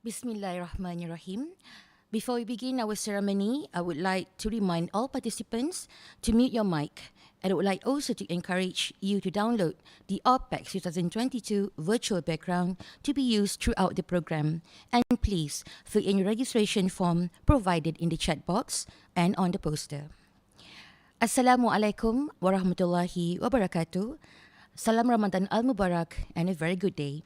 Bismillahirrahmanirrahim. Before we begin our ceremony, I would like to remind all participants to mute your mic, and I would like also to encourage you to download the OPECS 2022 virtual background to be used throughout the program. And please fill in your registration form provided in the chat box and on the poster. Assalamualaikum warahmatullahi wabarakatuh. Salam Ramadan al-Mubarak and a very good day.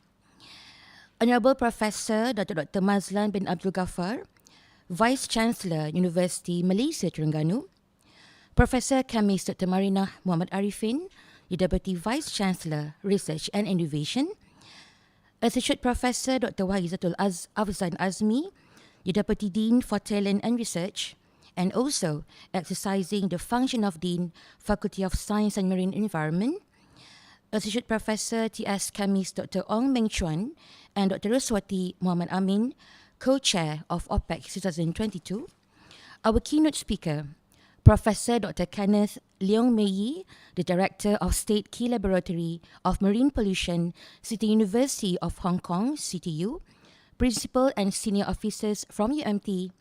Honorable Professor Dr. Mazlan bin Abdul Ghaffar, Vice Chancellor, Universiti Malaysia Terengganu, Professor Chemist Dr. Marinah Muhammad Arifin, the Deputy Vice Chancellor, Research and Innovation, Associate Professor Dr. Wahizatul Afzan Azmi, the Deputy Dean for Talent and Research, and also exercising the function of Dean, Faculty of Science and Marine Environment, Associate Professor T.S. Chemist Dr. Ong Meng Chuan and Dr. Roswati Muhammad Amin, Co-Chair of OPECS 2022. Our keynote speaker, Professor Dr. Kenneth Leung, the Director of State Key Laboratory of Marine Pollution, City University of Hong Kong, CityU, Principal and Senior Officers from UMT,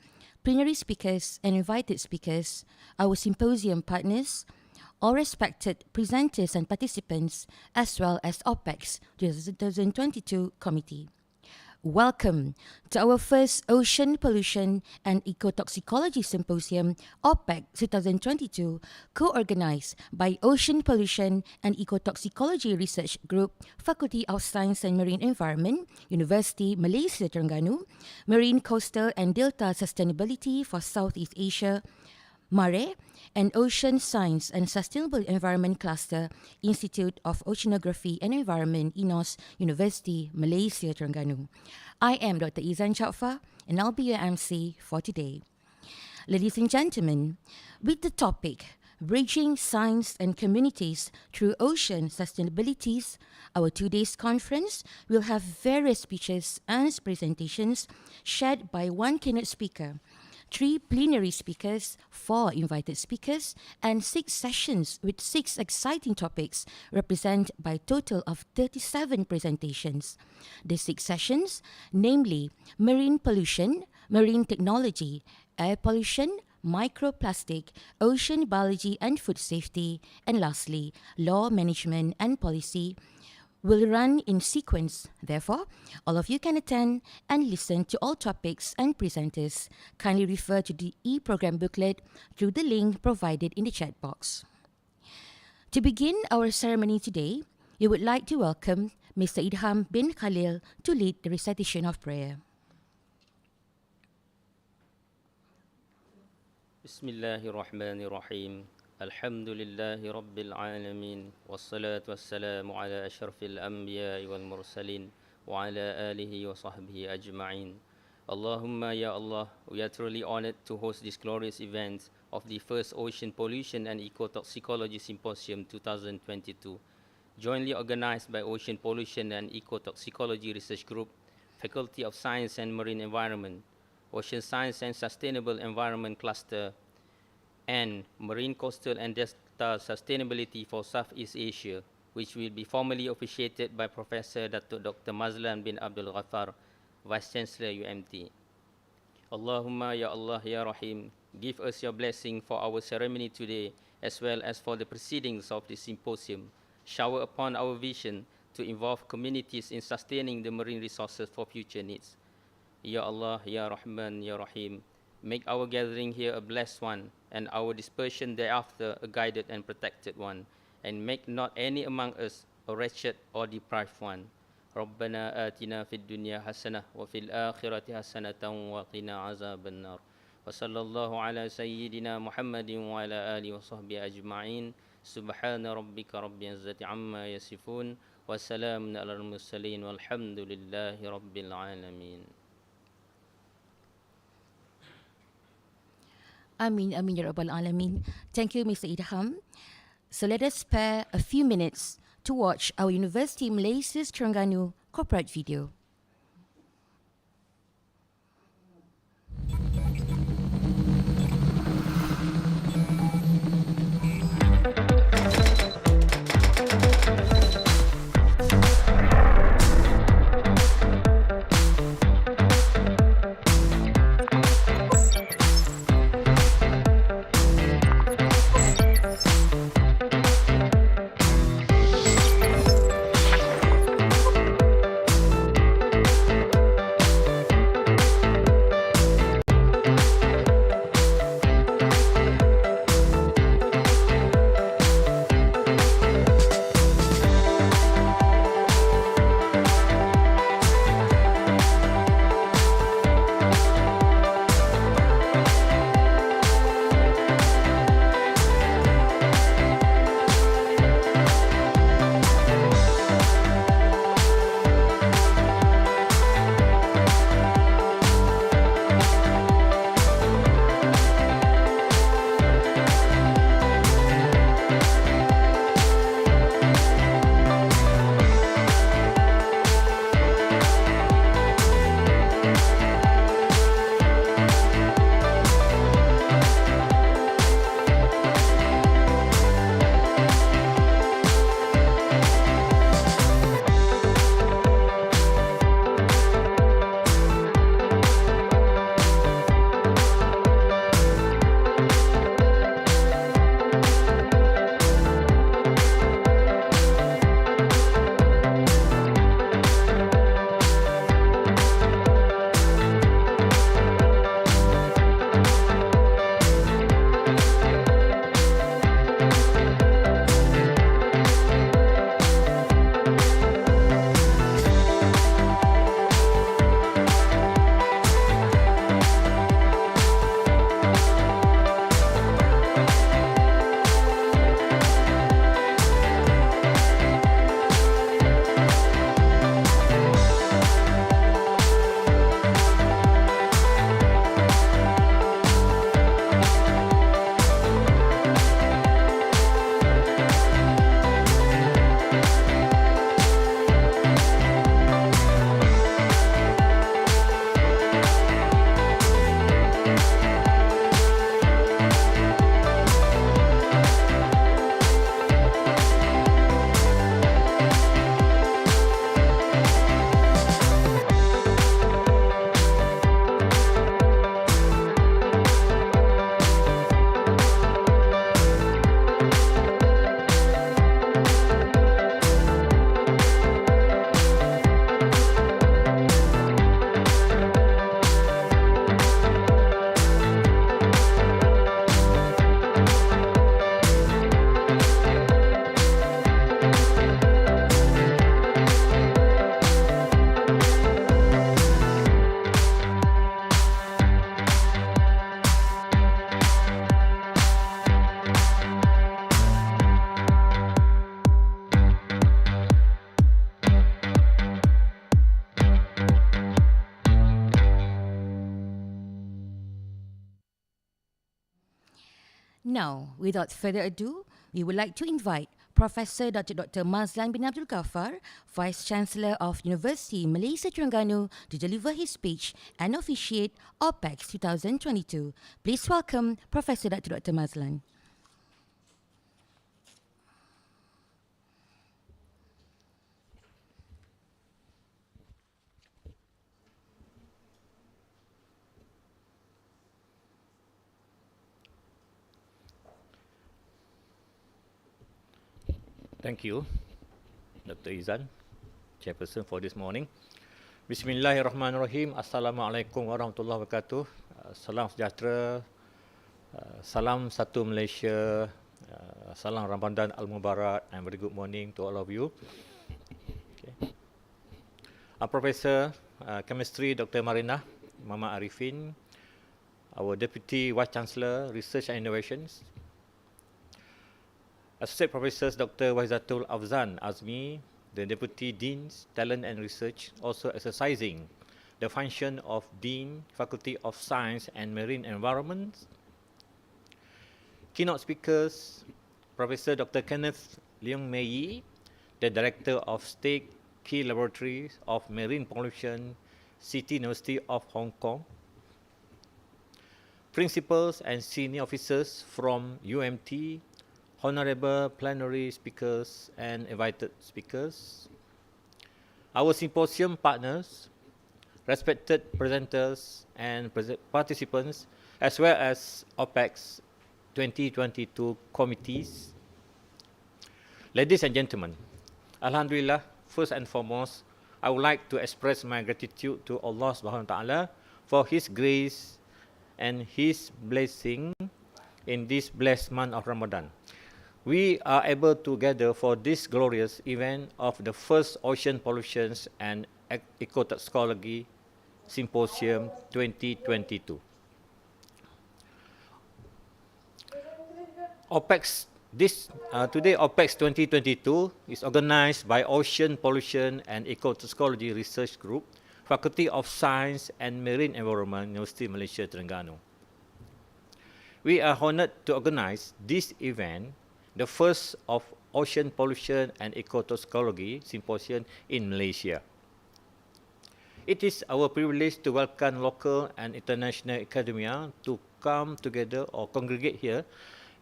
plenary speakers and invited speakers, our symposium partners, all respected presenters and participants, as well as OPECS 2022 committee. Welcome to our first Ocean Pollution and Ecotoxicology Symposium, OPECS 2022, co-organized by Ocean Pollution and Ecotoxicology Research Group, Faculty of Science and Marine Environment, Universiti Malaysia Terengganu, Marine Coastal and Delta Sustainability for Southeast Asia, MARE, and Ocean Science and Sustainable Environment Kluster, Institute of Oceanography and Environment, INOS, Universiti Malaysia Terengganu. I am Dr. Izan Ghaffar, and I'll be your MC for today. Ladies and gentlemen, with the topic, Bridging Science and Communities Through Ocean Sustainabilities, our 2 days conference will have various speeches and presentations shared by one keynote speaker, 3 plenary speakers, 4 invited speakers, and 6 sessions with 6 exciting topics represented by a total of 37 presentations. The 6 sessions, namely marine pollution, marine technology, air pollution, microplastic, ocean biology and food safety, and lastly, law, management and policy, will run in sequence. Therefore, all of you can attend and listen to all topics and presenters. Kindly refer to the e-program booklet through the link provided in the chat box. To begin our ceremony today, we would like to welcome Mr. Idham bin Khalil to lead the recitation of prayer. Bismillahirrahmanirrahim. Alhamdulillahi Rabbil Alamin. Wassalatu wassalamu ala ashrafil anbiya wal mursalin wa ala alihi wa sahbihi ajma'in. Allahumma ya Allah, we are truly honored to host this glorious event of the first Ocean Pollution and Ecotoxicology Symposium 2022, jointly organized by Ocean Pollution and Ecotoxicology Research Group, Faculty of Science and Marine Environment, Ocean Science and Sustainable Environment Cluster, and Marine Coastal and Delta Sustainability for Southeast Asia, which will be formally officiated by Professor Dato Dr. Mazlan bin Abdul Ghaffar, Vice Chancellor UMT. Allahumma ya Allah ya Rahim, give us your blessing for our ceremony today, as well as for the proceedings of this symposium. Shower upon our vision to involve communities in sustaining the marine resources for future needs. Ya Allah, Ya Rahman, Ya Rahim, make our gathering here a blessed one, and our dispersion thereafter a guided and protected one, and make not any among us a wretched or deprived one. Rabbana atina fid dunya hasanah wa fil akhirati hasanatan wa qina azaban nar. Wa sallallahu ala sayyidina Muhammadin wa ala alihi wa sahbihi ajma'in. Subhana rabbika rabbil izzati amma yasifun. Wa salamun alal mursalin walhamdulillahi rabbil alamin. Amin, amin, ya Rabbal Alameen. Thank you, Mr. Idham. So let us spare a few minutes to watch our Universiti Malaysia Terengganu corporate video. now, without further ado, we would like to invite Professor Dr. Mazlan bin Abdul Ghaffar, Vice Chancellor of Universiti Malaysia Terengganu, to deliver his speech and officiate OPECS 2022. Please welcome Professor Dr. Mazlan. Thank you, Dr. Izan, Chairperson for this morning. Bismillahirrahmanirrahim. Assalamualaikum warahmatullahi wabarakatuh. Salam sejahtera, salam satu Malaysia, salam Ramadan Al-Mubarak, and very good morning to all of you. Okay. Our Professor Chemistry, Dr. Marina Mama Arifin, our Deputy Vice Chancellor, Research and Innovations, Associate Professors Dr. Wahidatul Afzan Azmi, the Deputy Deans, Talent and Research, also exercising the function of Dean, Faculty of Science and Marine Environment. Keynote speakers, Professor Dr. Kenneth Leung, the Director of State Key Laboratories of Marine Pollution, City University of Hong Kong. Principals and senior officers from UMT, Honorable Plenary Speakers and invited speakers, our symposium partners, respected presenters and participants, as well as OPECS 2022 committees. Ladies and gentlemen, Alhamdulillah, first and foremost, I would like to express my gratitude to Allah Subhanahu wa Ta'ala for His grace and His blessing in this blessed month of Ramadan. We are able to gather for this glorious event of the first Ocean Pollutions and Ecotoxicology Symposium 2022. Today OPECS 2022 is organized by Ocean Pollution and Ecotoxicology Research Group, Faculty of Science and Marine Environment, Universiti Malaysia Terengganu. We are honored to organize this event, the first of Ocean Pollution and Ecotoxicology Symposium in Malaysia. It is our privilege to welcome local and international academia to come together or congregate here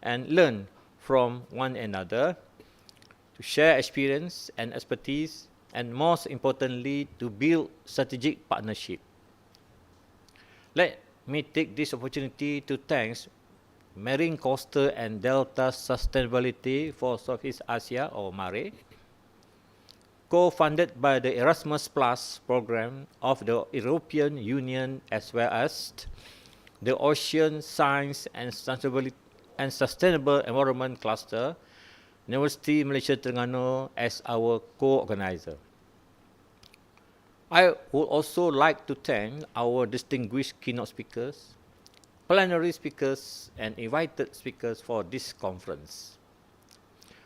and learn from one another, to share experience and expertise, and most importantly, to build strategic partnership. Let me take this opportunity to thank Marine Coastal and Delta Sustainability for Southeast Asia, or MARE, co-funded by the Erasmus Plus program of the European Union, as well as the Ocean Science and Sustainable Environment Cluster, Universiti Malaysia Terengganu as our co-organizer. I would also like to thank our distinguished keynote speakers, plenary speakers and invited speakers for this conference.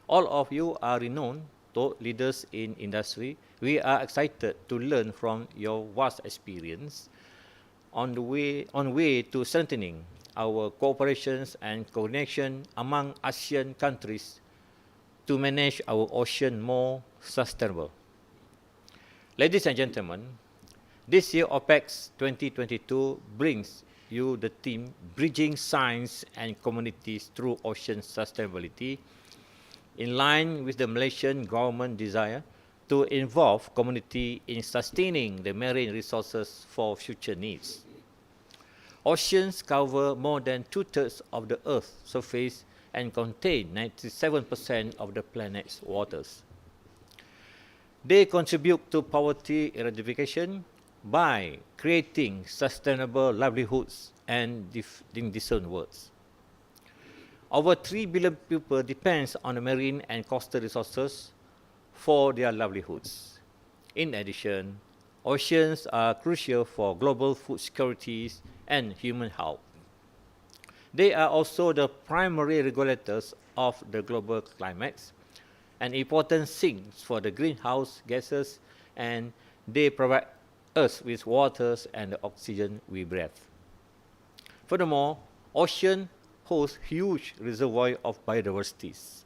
All of you are renowned thought leaders in industry. We are excited to learn from your vast experience on the way to strengthening our cooperations and coordination among ASEAN countries to manage our ocean more sustainable. Ladies and gentlemen, this year OPECS 2022 brings you the theme Bridging Science and Communities Through Ocean Sustainability, in line with the Malaysian government desire to involve community in sustaining the marine resources for future needs. Oceans cover more than 2/3 of the Earth's surface and contain 97% of the planet's waters. They contribute to poverty eradication by creating sustainable livelihoods and in decent words. Over 3 billion people depend on the marine and coastal resources for their livelihoods. In addition, oceans are crucial for global food security and human health. They are also the primary regulators of the global climate, an important sink for the greenhouse gases, and they provide us with waters and the oxygen we breathe. Furthermore, ocean hosts huge reservoir of biodiversities.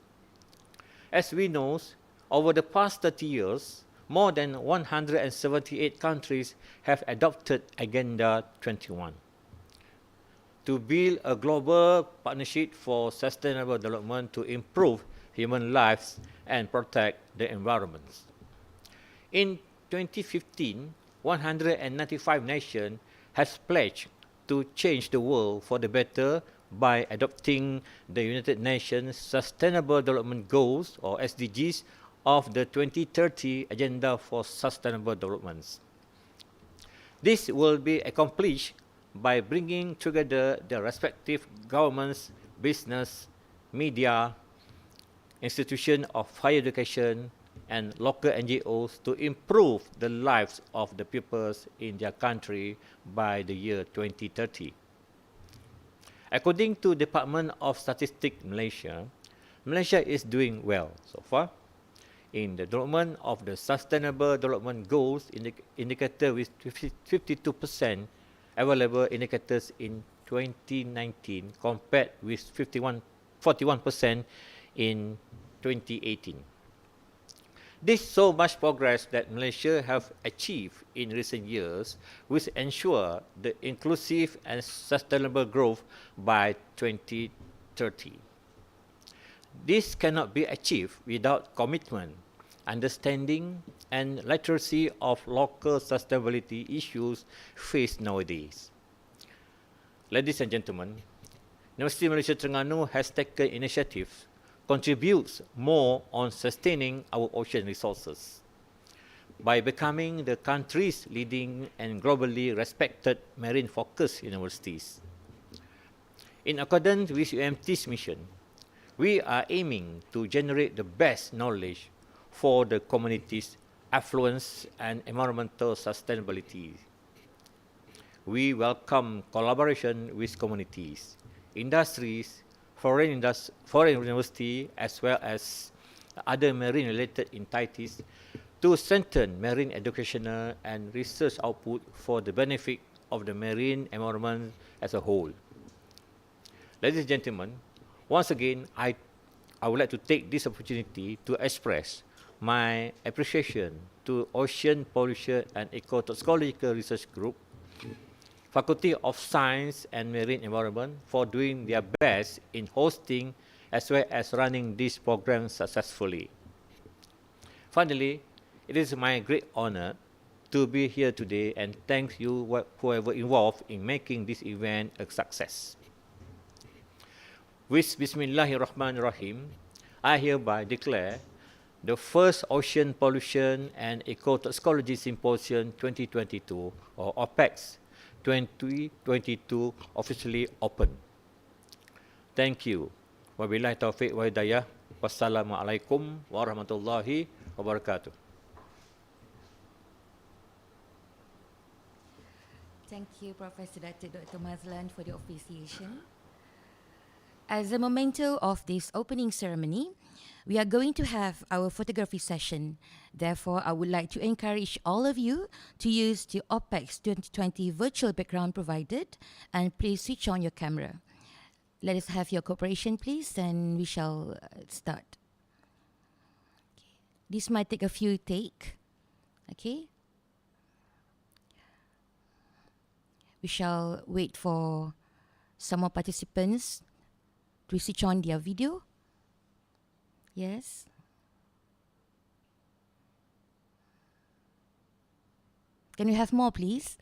As we know, over the past 30 years, more than 178 countries have adopted Agenda 21 to build a global partnership for sustainable development to improve human lives and protect the environment. In 2015, 195 nations has pledged to change the world for the better by adopting the United Nations Sustainable Development Goals, or SDGs, of the 2030 Agenda for Sustainable Development. This will be accomplished by bringing together the respective governments, business, media, institutions of higher education, and local NGOs to improve the lives of the peoples in their country by the year 2030. According to Department of Statistics Malaysia, Malaysia is doing well so far in the development of the Sustainable Development Goals indicator with 52% available indicators in 2019 compared with 41% in 2018. This so much progress that Malaysia have achieved in recent years will ensure the inclusive and sustainable growth by 2030. This cannot be achieved without commitment, understanding, and literacy of local sustainability issues faced nowadays. Ladies and gentlemen, Universiti Malaysia Terengganu has taken initiatives contributes more on sustaining our ocean resources by becoming the country's leading and globally respected marine-focused universities. In accordance with UMT's mission, we are aiming to generate the best knowledge for the community's affluence and environmental sustainability. We welcome collaboration with communities, industries, foreign university, as well as other marine-related entities to strengthen marine educational and research output for the benefit of the marine environment as a whole. Ladies and gentlemen, once again, I would like to take this opportunity to express my appreciation to Ocean Pollution and Ecotoxicological Research Group, Faculty of Science and Marine Environment for doing their best in hosting as well as running this program successfully. Finally, it is my great honor to be here today and thank you whoever involved in making this event a success. With Bismillahirrahmanirrahim, I hereby declare the first Ocean Pollution and Ecotoxicology Symposium 2022, or OPECS 2022, officially open. Thank you. Wabillahi taufiq wa hidayah. Wassalamualaikum warahmatullahi wabarakatuh. Thank you, Professor Dato Dr. Mazlan, for the officiation. As a memento of this opening ceremony, we are going to have our photography session. Therefore, I would like to encourage all of you to use the OPECS 2020 virtual background provided, and please switch on your camera. Let us have your cooperation, please, and we shall start. Okay. This might take a few takes. Okay. We shall wait for some more participants to switch on their video. Yes. Can we have more, please?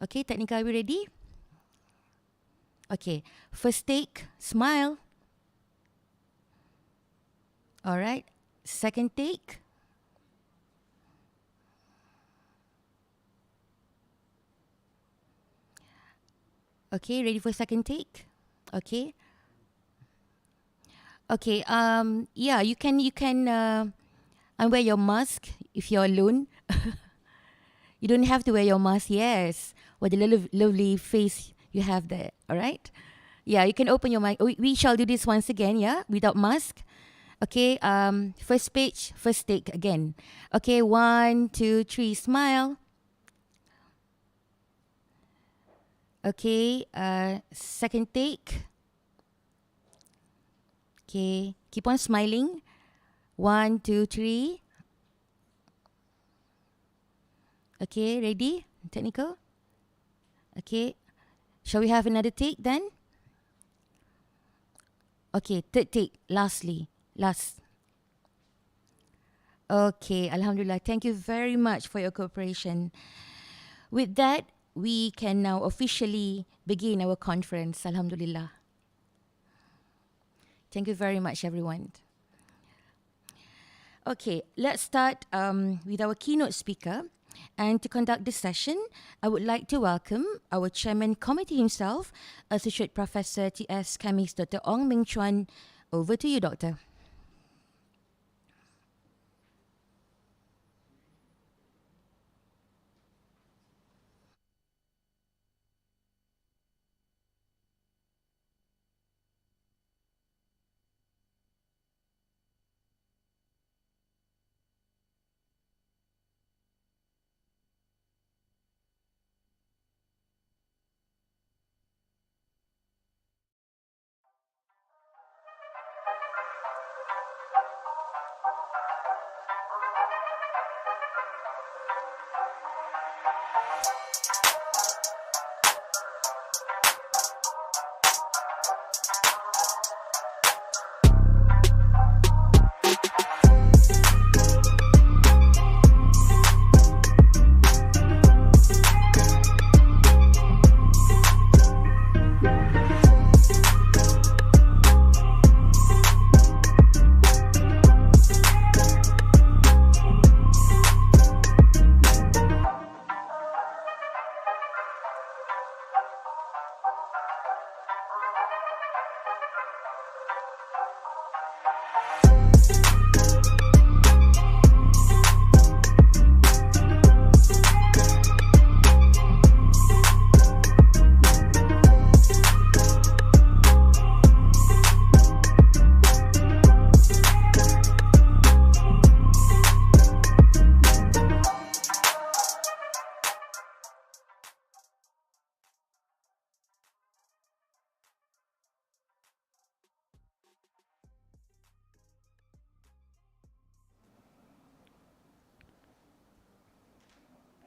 Okay, Technica, are we ready? Okay, first take, smile. All right, second take. Okay, ready for second take? Okay. Okay, yeah, you can unwear your mask if you're alone. You don't have to wear your mask, yes. What a lovely face you have there, all right? Yeah, you can open your mic. We shall do this once again, yeah, without mask. Okay, first page, first take again. Okay, 1, 2, 3, smile. Okay, second take. Okay, keep on smiling. 1, 2, 3. Okay, ready? Technical? Okay, shall we have another take then? Okay, third take, last. Okay, Alhamdulillah. Thank you very much for your cooperation. With that, we can now officially begin our conference. Alhamdulillah. Thank you very much, everyone. Okay, let's start with our keynote speaker. And to conduct this session, I would like to welcome our Chairman Committee himself, Associate Professor T.S. Chemist Dr. Ong Ming Chuan. Over to you, Doctor.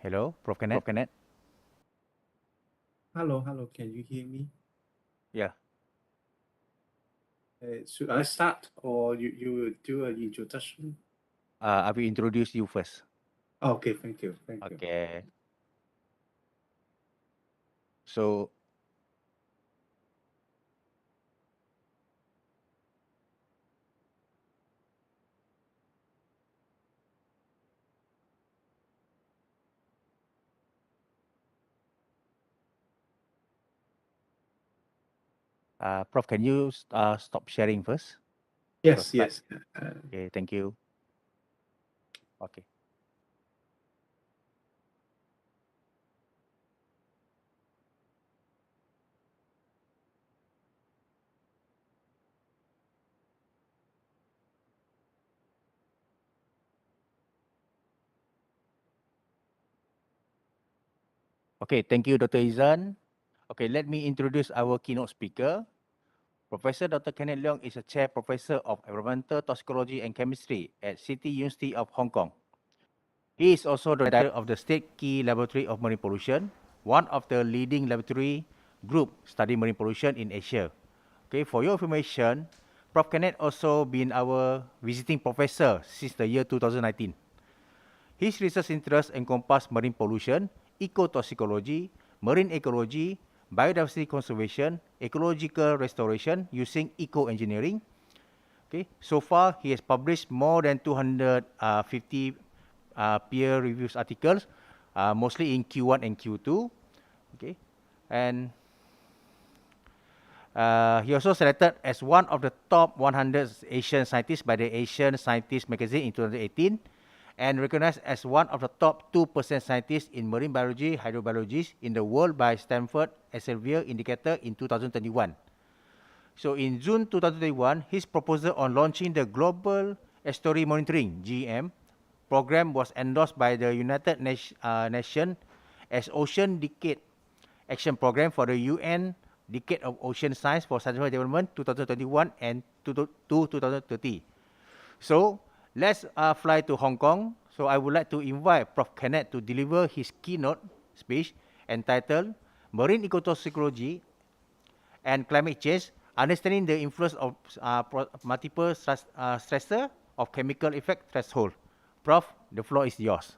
Hello, Prof. Kenneth. Hello, can you hear me? Yeah. Should I start or you will do an introduction? I will introduce you first. Okay, thank you. Okay. So, Prof, can you stop sharing first? Yes, Slide. yes. Okay, thank you. Okay. Okay, thank you, Dr. Izan. Okay, let me introduce our keynote speaker. Professor Dr. Kenneth Leung is a chair professor of environmental toxicology and chemistry at City University of Hong Kong. He is also the director of the State Key Laboratory of Marine Pollution, one of the leading laboratory group study marine pollution in Asia. Okay, for your information, Prof. Kenneth also been our visiting professor since the year 2019. His research interests encompass marine pollution, ecotoxicology, marine ecology, biodiversity conservation, ecological restoration using eco-engineering. Okay, so far he has published more than 250 peer-reviewed articles, mostly in Q1 and Q2. Okay, and he also selected as one of the top 100 Asian scientists by the Asian Scientist magazine in 2018, and recognized as one of the top 2% scientists in marine biology, hydrobiology in the world by Stanford Elsevier Indicator in 2021. So in June 2021, his proposal on launching the Global Estuary Monitoring (GEM) program was endorsed by the United Nations as Ocean Decade Action Program for the UN Decade of Ocean Science for Sustainable Development 2021 and to 2030. So let's fly to Hong Kong. So I would like to invite Prof. Kenneth to deliver his keynote speech entitled Marine Ecotoxicology and Climate Change, Understanding the Influence of Multiple Stressor of Chemical Effect Threshold. Prof, the floor is yours.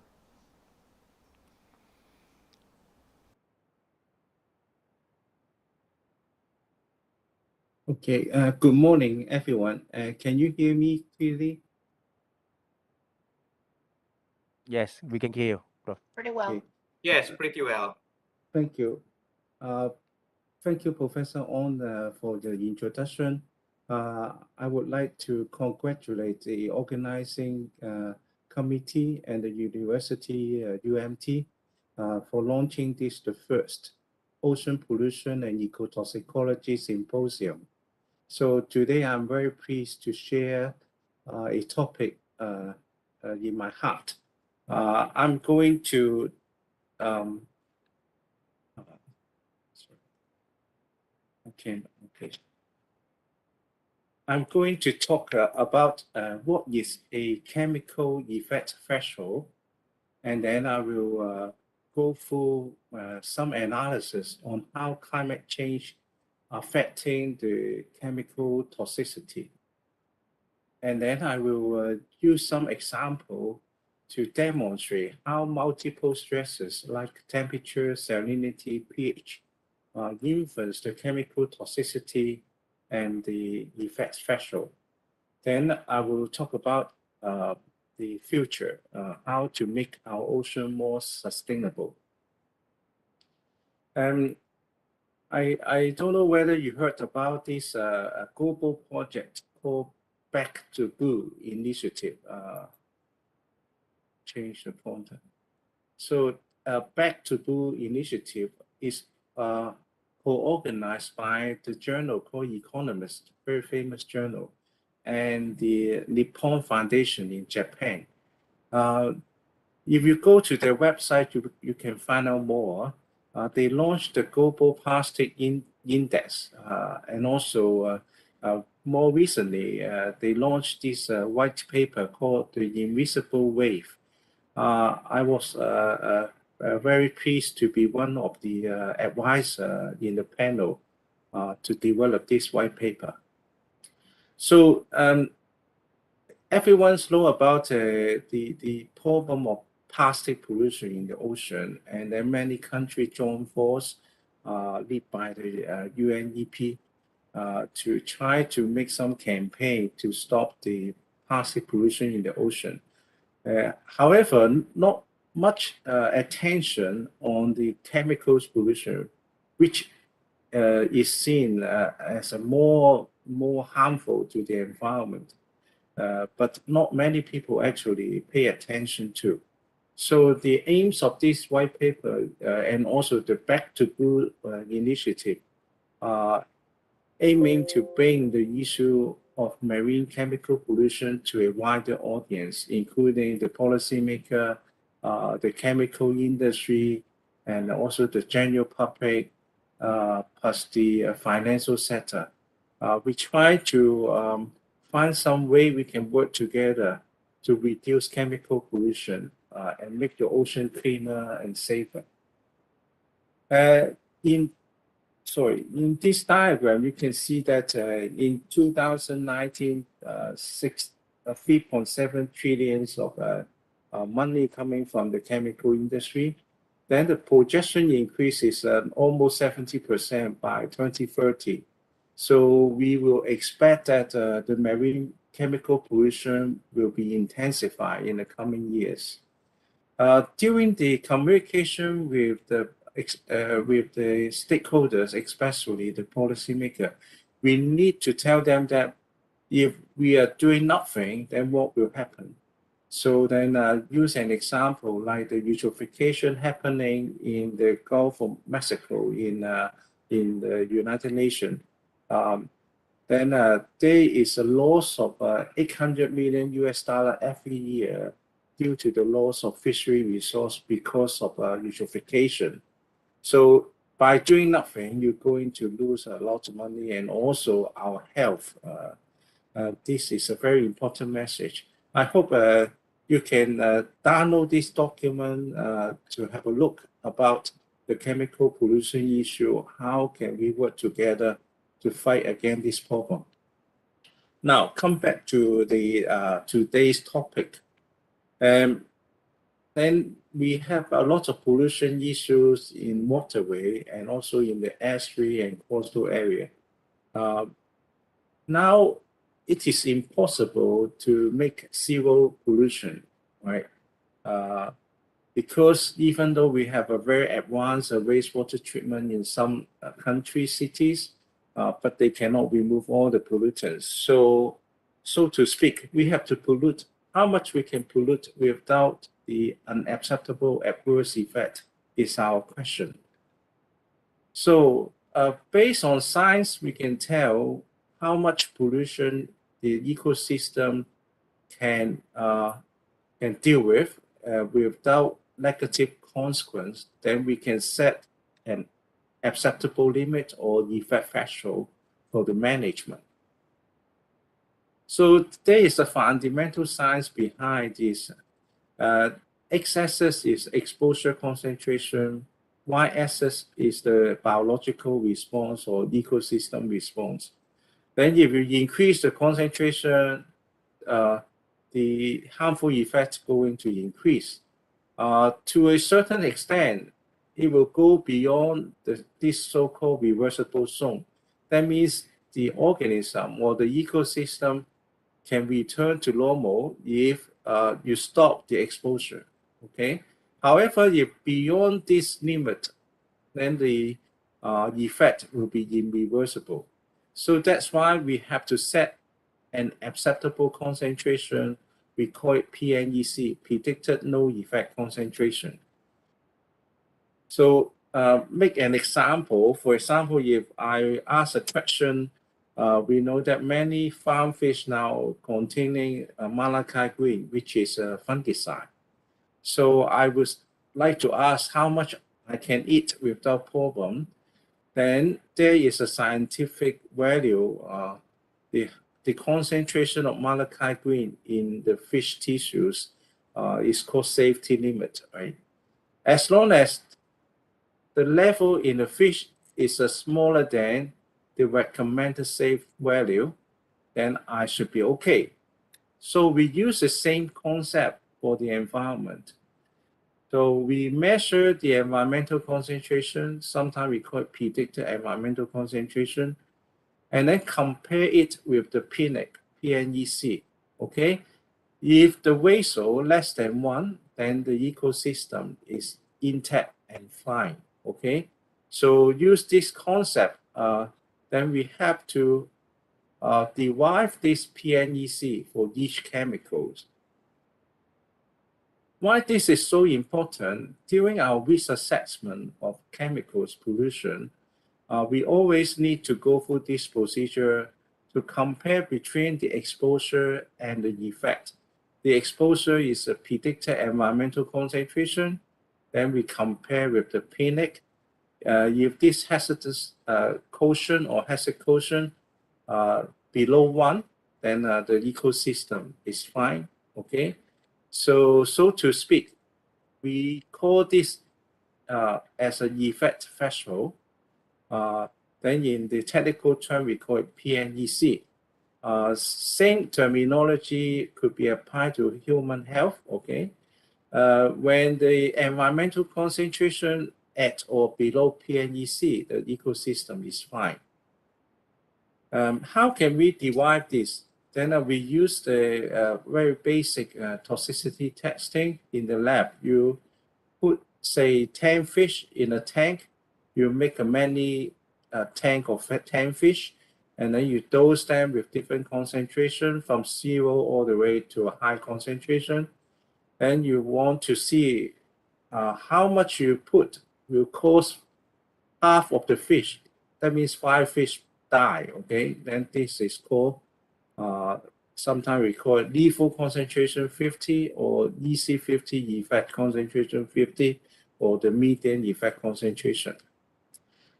Okay, good morning, everyone. Can you hear me clearly? Yes, we can hear you, Prof. Pretty well. Okay. Yes, pretty well. Thank you. Thank you, Professor On, for the introduction. I would like to congratulate the organizing committee and the university, UMT, for launching this, the first Ocean Pollution and Ecotoxicology Symposium. So today I'm very pleased to share a topic in my heart. I'm going to I'm going to talk about what is a chemical effect threshold, and then I will go through some analysis on how climate change affecting the chemical toxicity. And then I will use some example to demonstrate how multiple stresses like temperature, salinity, pH influence the chemical toxicity and the effect threshold. Then I will talk about the future, how to make our ocean more sustainable. I don't know whether you heard about this a global project called Back to Blue initiative. Change the content. So Back to Blue initiative is co-organized by the journal called Economist, very famous journal, and the Nippon Foundation in Japan. If you go to their website, you can find out more. They launched the Global Plastic Index, and also more recently, they launched this white paper called The Invisible Wave. I was very pleased to be one of the advisors in the panel to develop this white paper. So everyone's know about the problem of plastic pollution in the ocean, and then many countries join force, led by the UNEP, to try to make some campaign to stop the plastic pollution in the ocean. However, not much attention on the chemicals pollution, which is seen as a more harmful to the environment, but not many people actually pay attention to. So the aims of this white paper and also the Back to Blue initiative are aiming to bring the issue of marine chemical pollution to a wider audience, including the policymaker, the chemical industry, and also the general public, plus the financial sector. We try to find some way we can work together to reduce chemical pollution and make the ocean cleaner and safer. In this diagram, you can see that in 2019, 3.7 trillion of money coming from the chemical industry. Then the projection increase is almost 70% by 2030. So we will expect that the marine chemical pollution will be intensified in the coming years. During the communication with the stakeholders, especially the policymaker, we need to tell them that if we are doing nothing, then what will happen? So then use an example like the eutrophication happening in the Gulf of Mexico in the United Nations. Then there is a loss of $800 million every year due to the loss of fishery resource because of eutrophication. So by doing nothing, you're going to lose a lot of money and also our health. This is a very important message. I hope you can download this document to have a look about the chemical pollution issue. How can we work together to fight against this problem? Now, come back to the today's topic. Then we have a lot of pollution issues in waterway and also in the estuary and coastal area. Now, it is impossible to make zero pollution, right? Because even though we have a very advanced wastewater treatment in some country cities, but they cannot remove all the pollutants. So to speak, we have to pollute how much we can pollute without the unacceptable adverse effect is our question. So based on science, we can tell how much pollution the ecosystem can deal with without negative consequence. Then we can set an acceptable limit or effect threshold for the management. So there is a fundamental science behind this. X-axis is exposure concentration, Y-axis is the biological response or ecosystem response. Then if you increase the concentration, the harmful effects going to increase. To a certain extent, it will go beyond this so-called reversible zone. That means the organism or the ecosystem can return to normal if you stop the exposure, okay? However, if beyond this limit, then the effect will be irreversible. So that's why we have to set an acceptable concentration. We call it PNEC, predicted no effect concentration. So make an example. For example, if I ask a question, we know that many farm fish now containing Malachi green, which is a fungicide. So I would like to ask how much I can eat without problem. Then there is a scientific value. The concentration of Malachi green in the fish tissues is called safety limit, right? As long as the level in the fish is smaller than the recommended safe value, then I should be okay. So we use the same concept for the environment. So we measure the environmental concentration, sometimes we call it predicted environmental concentration, and then compare it with the PNEC, okay? If the ratio less than 1, then the ecosystem is intact and fine, okay? So use this concept, then we have to derive this PNEC for each chemicals. Why this is so important, during our risk assessment of chemicals pollution, we always need to go through this procedure to compare between the exposure and the effect. The exposure is a predicted environmental concentration. Then we compare with the PNEC. If this hazardous quotient or hazard quotient below 1, then the ecosystem is fine, okay? So to speak, we call this as an effect threshold. Then in the technical term, we call it PNEC. Same terminology could be applied to human health, okay? When the environmental concentration at or below PNEC, the ecosystem is fine. How can we derive this? Then we use the very basic toxicity testing in the lab. You put, say, 10 fish in a tank. You make a many tank of 10 fish, and then you dose them with different concentration from 0 all the way to a high concentration. Then you want to see how much you put will cause half of the fish. That means 5 fish die, okay? Then this is called, sometimes we call it lethal concentration 50 or EC50 effect concentration 50 or the median effect concentration.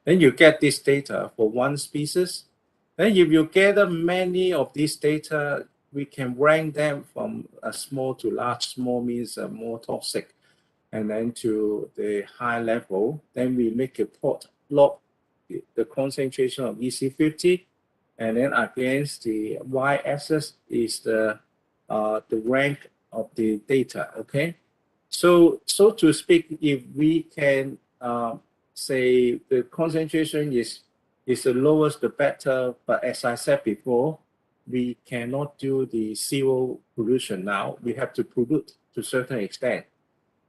Then you get this data for one species. Then if you gather many of these data, we can rank them from small to large. Small means more toxic, and then to the high level. Then we make a plot, log the concentration of EC50, and then against the y-axis is the rank of the data. Okay, so to speak, if we can say the concentration is the lowest, the better. But as I said before, we cannot do the zero pollution now. We have to pollute to a certain extent.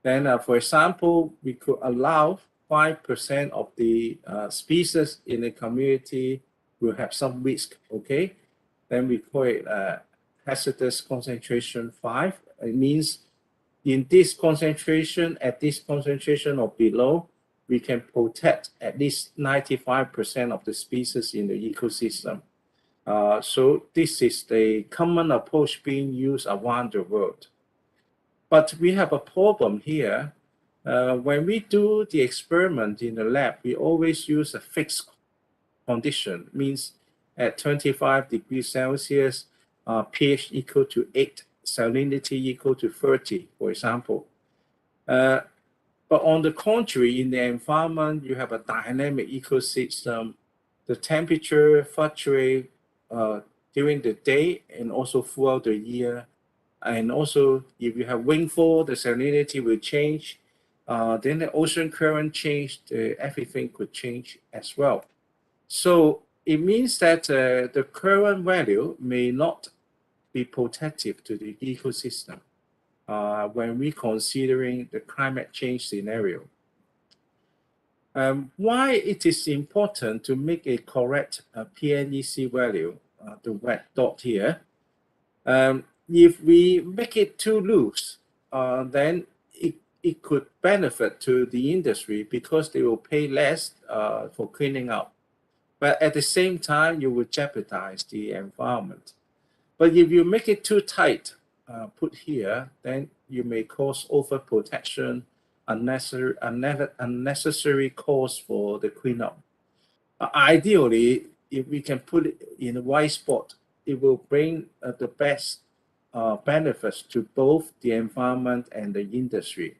Then, for example, we could allow 5% of the species in the community will have some risk. Okay, then we call it hazardous concentration 5. It means in this concentration, at this concentration or below, we can protect at least 95% of the species in the ecosystem. So this is the common approach being used around the world. But we have a problem here. When we do the experiment in the lab, we always use a fixed condition, means at 25 degrees Celsius, pH equal to 8, salinity equal to 30, for example. But on the contrary, in the environment, you have a dynamic ecosystem. The temperature fluctuates during the day and also throughout the year. And also, if you have rainfall, the salinity will change. Then the ocean current change, everything could change as well. So it means that the current value may not be protective to the ecosystem when we considering the climate change scenario. Why it is important to make a correct PNEC value, the red dot here. If we make it too loose, then it could benefit to the industry because they will pay less for cleaning up. But at the same time, you will jeopardize the environment. But if you make it too tight, put here, then you may cause overprotection, unnecessary cost for the cleanup. Ideally, if we can put it in the right spot, it will bring the best benefits to both the environment and the industry.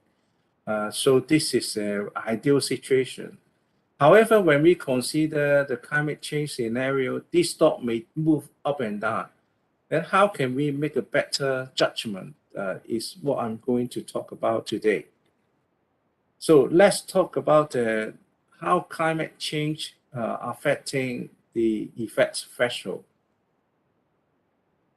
So this is an ideal situation. However, when we consider the climate change scenario, this dot may move up and down. Then how can we make a better judgment is what I'm going to talk about today. So let's talk about how climate change affecting the effects threshold.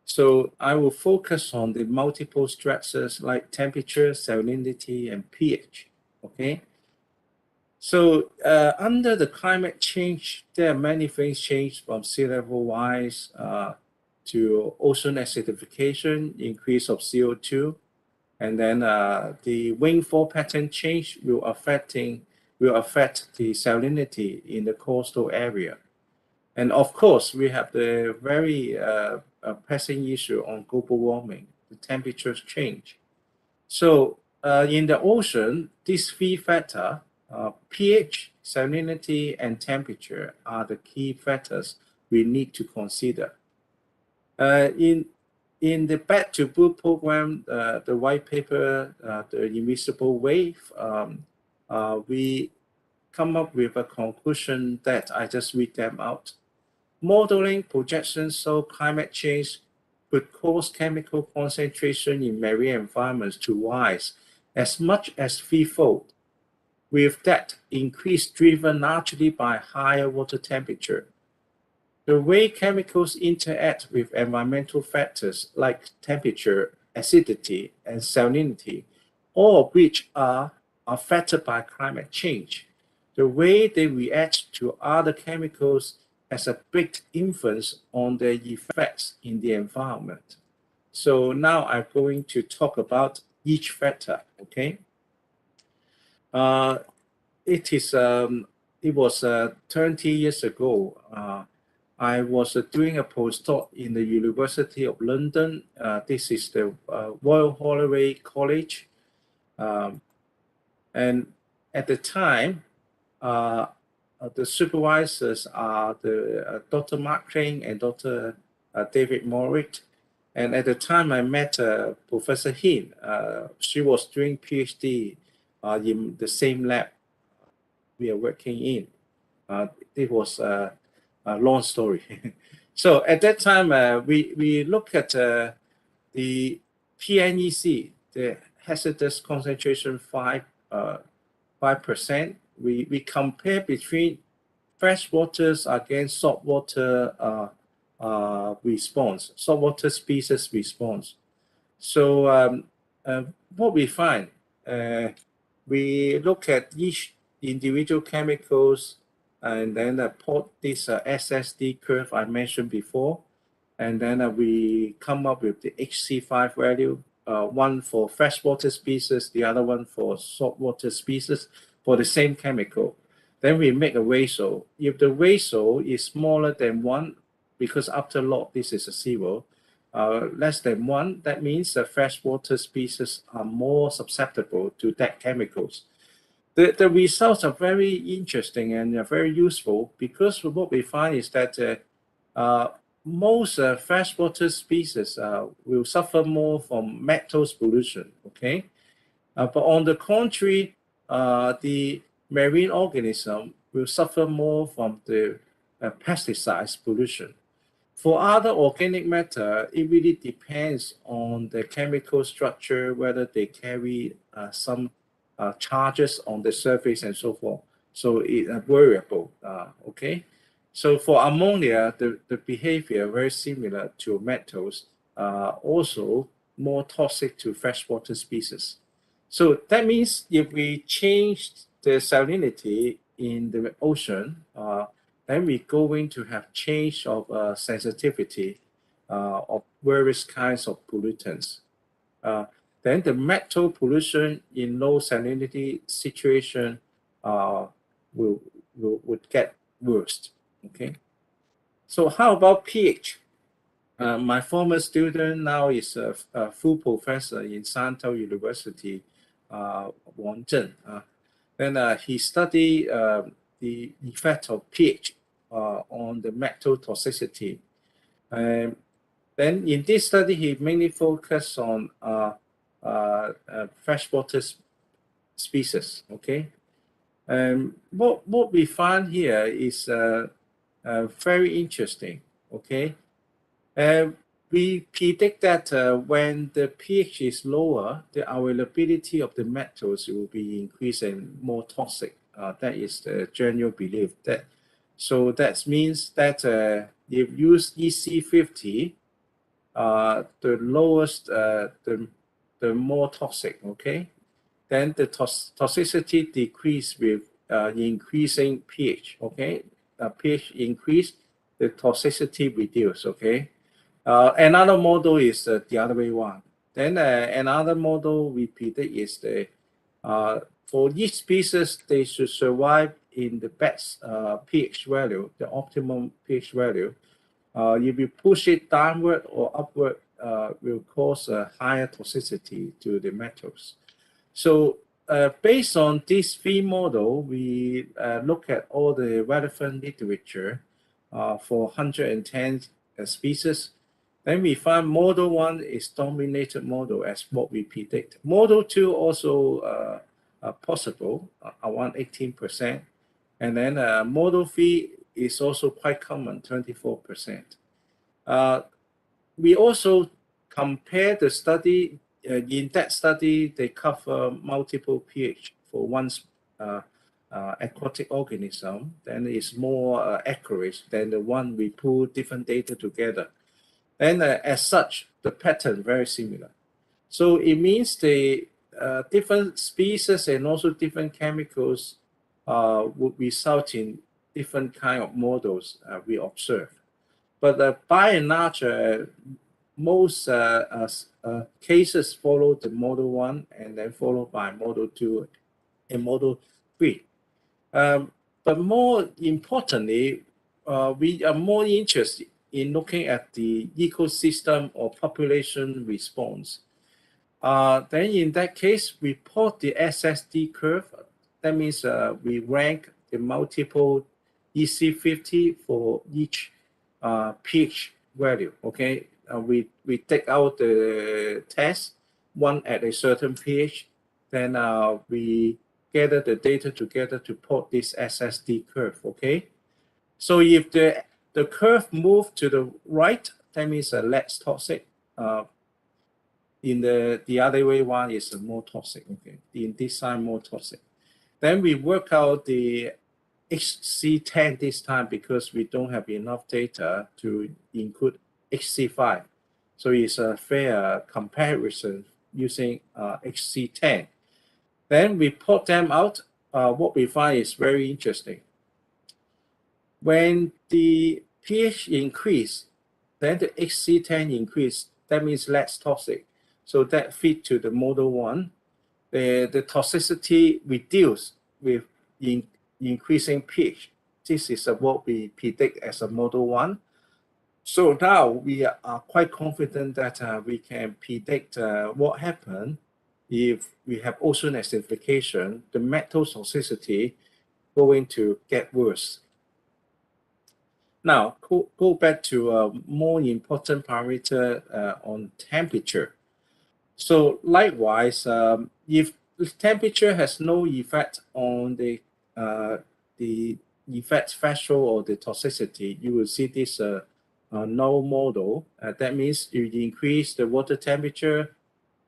So I will focus on the multiple stressors like temperature, salinity, and pH. Okay. So under the climate change, there are many things changed from sea level rise to ocean acidification, increase of CO2, and then the rainfall pattern change will affect the salinity in the coastal area. And of course, we have the very pressing issue on global warming, the temperatures change. So in the ocean, these three factors, pH, salinity, and temperature are the key factors we need to consider. In the Back to Blue program, the white paper, the invisible wave, we come up with a conclusion that I just read them out. Modeling projections show climate change could cause chemical concentration in marine environments to rise as much as threefold, with that increase driven largely by higher water temperature. The way chemicals interact with environmental factors like temperature, acidity, and salinity, all of which are affected by climate change. The way they react to other chemicals has a big influence on their effects in the environment. So now I'm going to talk about each factor, okay? It was 20 years ago. I was doing a postdoc in the University of London. This is the Royal Holloway College. And at the time, the supervisors are the Dr. Mark Teng and Dr. David Morit. And at the time I met Professor Hin, she was doing PhD in the same lab we are working in. It was a long story. So at that time, we look at the PNEC, the hazardous concentration 5%. We compare between fresh waters against saltwater response, saltwater species response. So what we find, we look at each individual chemicals and then plot this SSD curve I mentioned before, and then we come up with the HC5 value, one for freshwater species, the other one for saltwater species for the same chemical. Then we make a ratio. If the ratio is smaller than 1, because after log this is a 0, less than 1, that means the freshwater species are more susceptible to that chemicals. The results are very interesting and very useful, because what we find is that most freshwater species will suffer more from metals pollution, okay? But on the contrary, the marine organism will suffer more from the pesticides pollution. For other organic matter, it really depends on the chemical structure, whether they carry some charges on the surface and so forth. So it's variable, okay? So for ammonia, the behavior very similar to metals, also more toxic to freshwater species. So that means if we change the salinity in the ocean, then we're going to have change of sensitivity of various kinds of pollutants. Then the metal pollution in low salinity situation would get worse. Okay. So how about pH? My former student now is a full professor in Shantou University, Wang Zhen. Then he studied the effect of pH on the metal toxicity. Then in this study, he mainly focused on freshwater species. Okay, what we find here is very interesting. Okay, we predict that when the pH is lower, the availability of the metals will be increased and more toxic. That is the general belief. So that means that if you use EC50, the lowest, the more toxic. Okay, then the toxicity decrease with increasing pH. Okay, pH increase, the toxicity reduce. Okay. Another model is the other way around. Then another model we predict is the for each species they should survive in the best pH value, the optimum pH value. If you push it downward or upward, will cause a higher toxicity to the metals. So based on this 3 model, we look at all the relevant literature for 110 species. Then we find model 1 is dominated model as what we predict. Model 2 also possible, around 18%. And then model 3 is also quite common, 24%. We also compare the study. In that study, they cover multiple pH for one aquatic organism. Then it's more accurate than the one we pull different data together. And as such, the pattern very similar. So it means the different species and also different chemicals would result in different kind of models we observe. But by and large, most cases follow the model 1 and then followed by model 2 and model 3. But more importantly, we are more interested in looking at the ecosystem or population response. Then in that case, we plot the SSD curve. That means we rank the multiple EC50 for each pH value. Okay, we take out the test, one at a certain pH, then we gather the data together to plot this SSD curve. Okay, so if the curve move to the right, that means less toxic. In the other way, one is more toxic. Okay, in this side more toxic. Then we work out the HC10 this time because we don't have enough data to include HC5. So it's a fair comparison using HC10. Then we plot them out. What we find is very interesting. When the pH increase, then the HC10 increase. That means less toxic. So that fit to the model 1. The toxicity reduced with increasing pH. This is what we predict as a model 1. So now we are quite confident that we can predict what happens if we have ocean acidification. The metal toxicity going to get worse. Now, go back to a more important parameter on temperature. So likewise, if temperature has no effect on the effect threshold or the toxicity, you will see this null model. That means you increase the water temperature,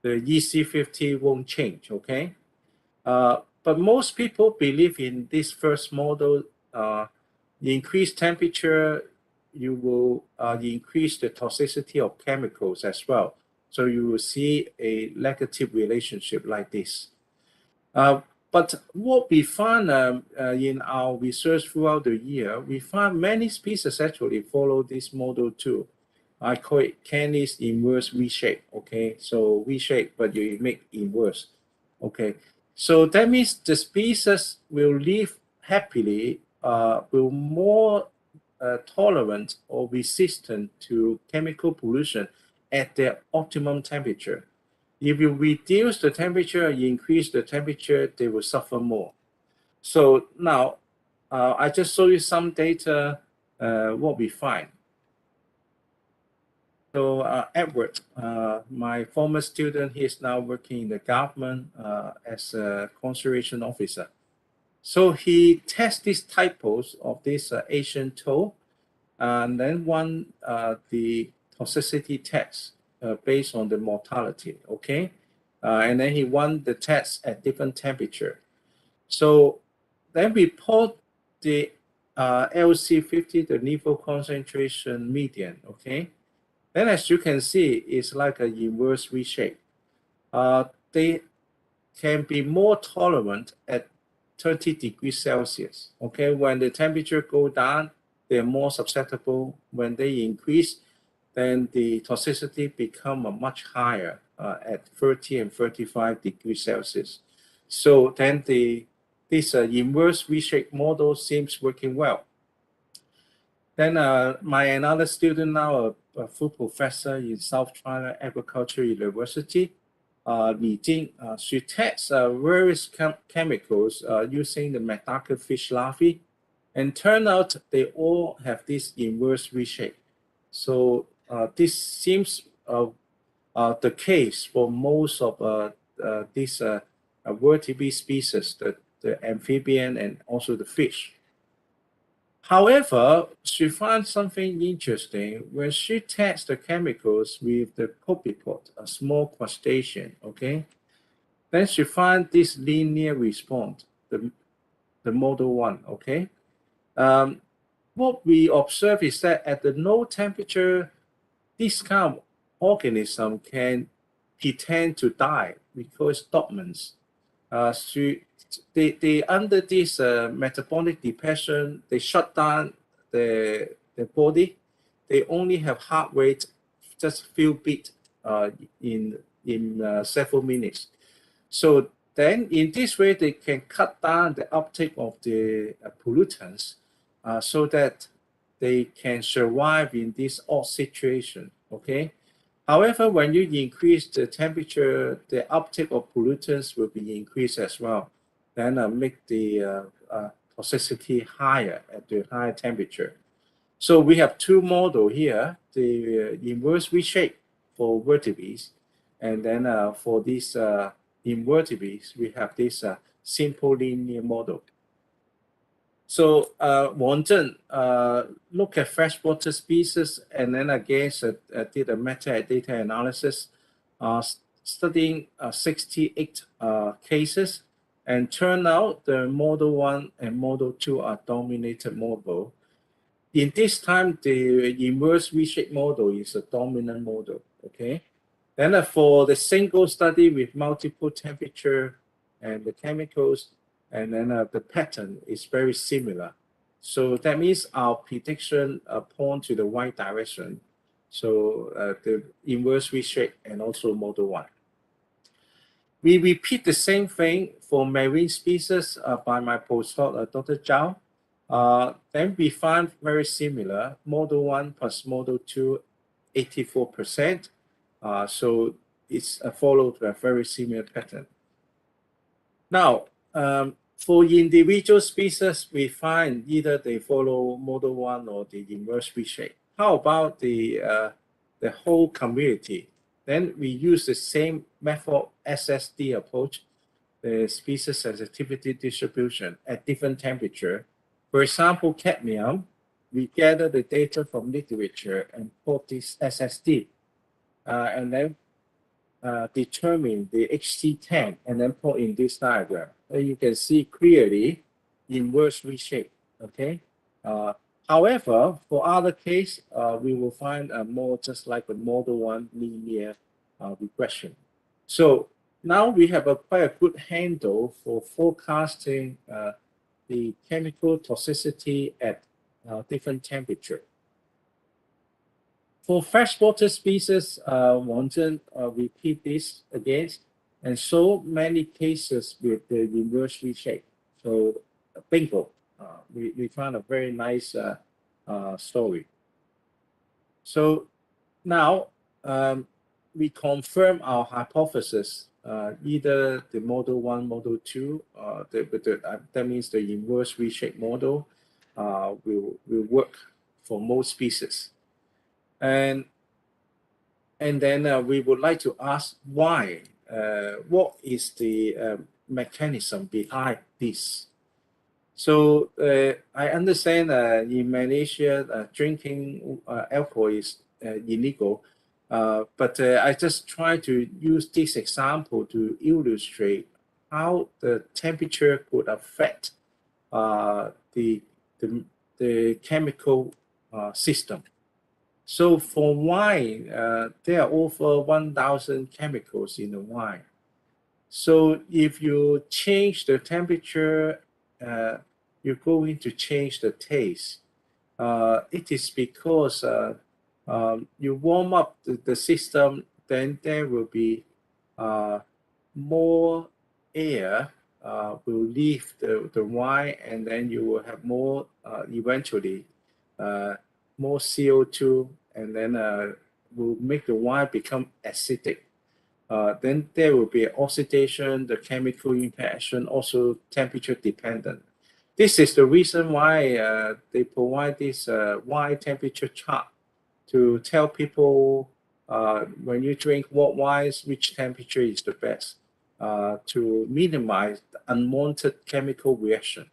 the EC50 won't change. Okay, but most people believe in this first model. Increased temperature, you will increase the toxicity of chemicals as well. So you will see a negative relationship like this. But what we found in our research throughout the year, we found many species actually follow this model too. I call it Kenneth's inverse V-shape. Okay, so V-shape, but you make inverse. Okay, so that means the species will live happily, will more tolerant or resistant to chemical pollution at their optimum temperature. If you reduce the temperature, you increase the temperature, they will suffer more. So now, I just show you some data, what we find. So Edward, my former student, he is now working in the government as a conservation officer. So he tests these typos of this Asian toad, and then run the toxicity test based on the mortality. Okay, and then he run the test at different temperature. So then we plot the LC50, the level concentration median. Okay, then as you can see, it's like an inverse V shape. They can be more tolerant at 30 degrees Celsius. Okay, when the temperature go down, they're more susceptible. When they increase, then the toxicity become much higher at 30 and 35 degrees Celsius. So then this inverse V-shaped model seems working well. Then my another student now, a full professor in South China Agricultural University, Li Jing, she tests various chemicals using the Medaka fish larvae, and turn out they all have this inverse V shape. So this seems the case for most of these vertebrate species, the amphibian and also the fish. However, she found something interesting when she tests the chemicals with the copepod, a small crustacean. Okay, then she found this linear response, the model 1. Okay, what we observe is that at the low temperature, this kind of organism can pretend to die because dormant. They under this metabolic depression, they shut down the body. They only have heart rate just few beats in several minutes. So then in this way, they can cut down the uptake of the pollutants so that they can survive in this odd situation. Okay. However, when you increase the temperature, the uptake of pollutants will be increased as well. Then make the toxicity higher at the higher temperature. So we have two models here, the inverse V-shape for vertebrates, and then for these invertebrates, we have this simple linear model. So Wang Zheng look at freshwater species and then again did a metadata analysis studying 68 cases, and turned out the model 1 and model 2 are dominated model. In this time, the inverse V-shaped model is a dominant model, okay? Then for the single study with multiple temperature and the chemicals, and then the pattern is very similar. So that means our prediction point to the right direction. So the inverse V-shape and also model 1. We repeat the same thing for marine species by my postdoc, Dr. Zhao. Then we find very similar, model 1 plus model 2, 84%. So it's followed a very similar pattern. Now, for individual species, we find either they follow model 1 or the inverse V-shape. How about the whole community? Then we use the same method, SSD approach, the species sensitivity distribution at different temperature. For example, cadmium, we gather the data from literature and put this SSD, and then determine the HC10 and then put in this diagram. You can see clearly inverse V-shape, okay? However, for other case, we will find more just like a model 1 linear regression. So now we have quite a good handle for forecasting the chemical toxicity at different temperature. For freshwater species, Wang Zheng repeat this again, and so many cases with the inverse V-shape. So bingo, we found a very nice story. So now we confirm our hypothesis, either the model 1, model 2, that means the inverse V-shape model will work for most species. And then we would like to ask why, what is the mechanism behind this? So I understand in Malaysia, drinking alcohol is illegal, but I just try to use this example to illustrate how the temperature could affect the chemical system. So for wine, there are over 1,000 chemicals in the wine. So if you change the temperature, you're going to change the taste. It is because you warm up the system, then there will be more air will leave the wine, and then you will have more, eventually, more CO2, and then will make the wine become acidic. Then there will be oxidation, the chemical interaction, also temperature dependent. This is the reason why they provide this wine temperature chart to tell people when you drink what wines, which temperature is the best to minimize the unwanted chemical reaction.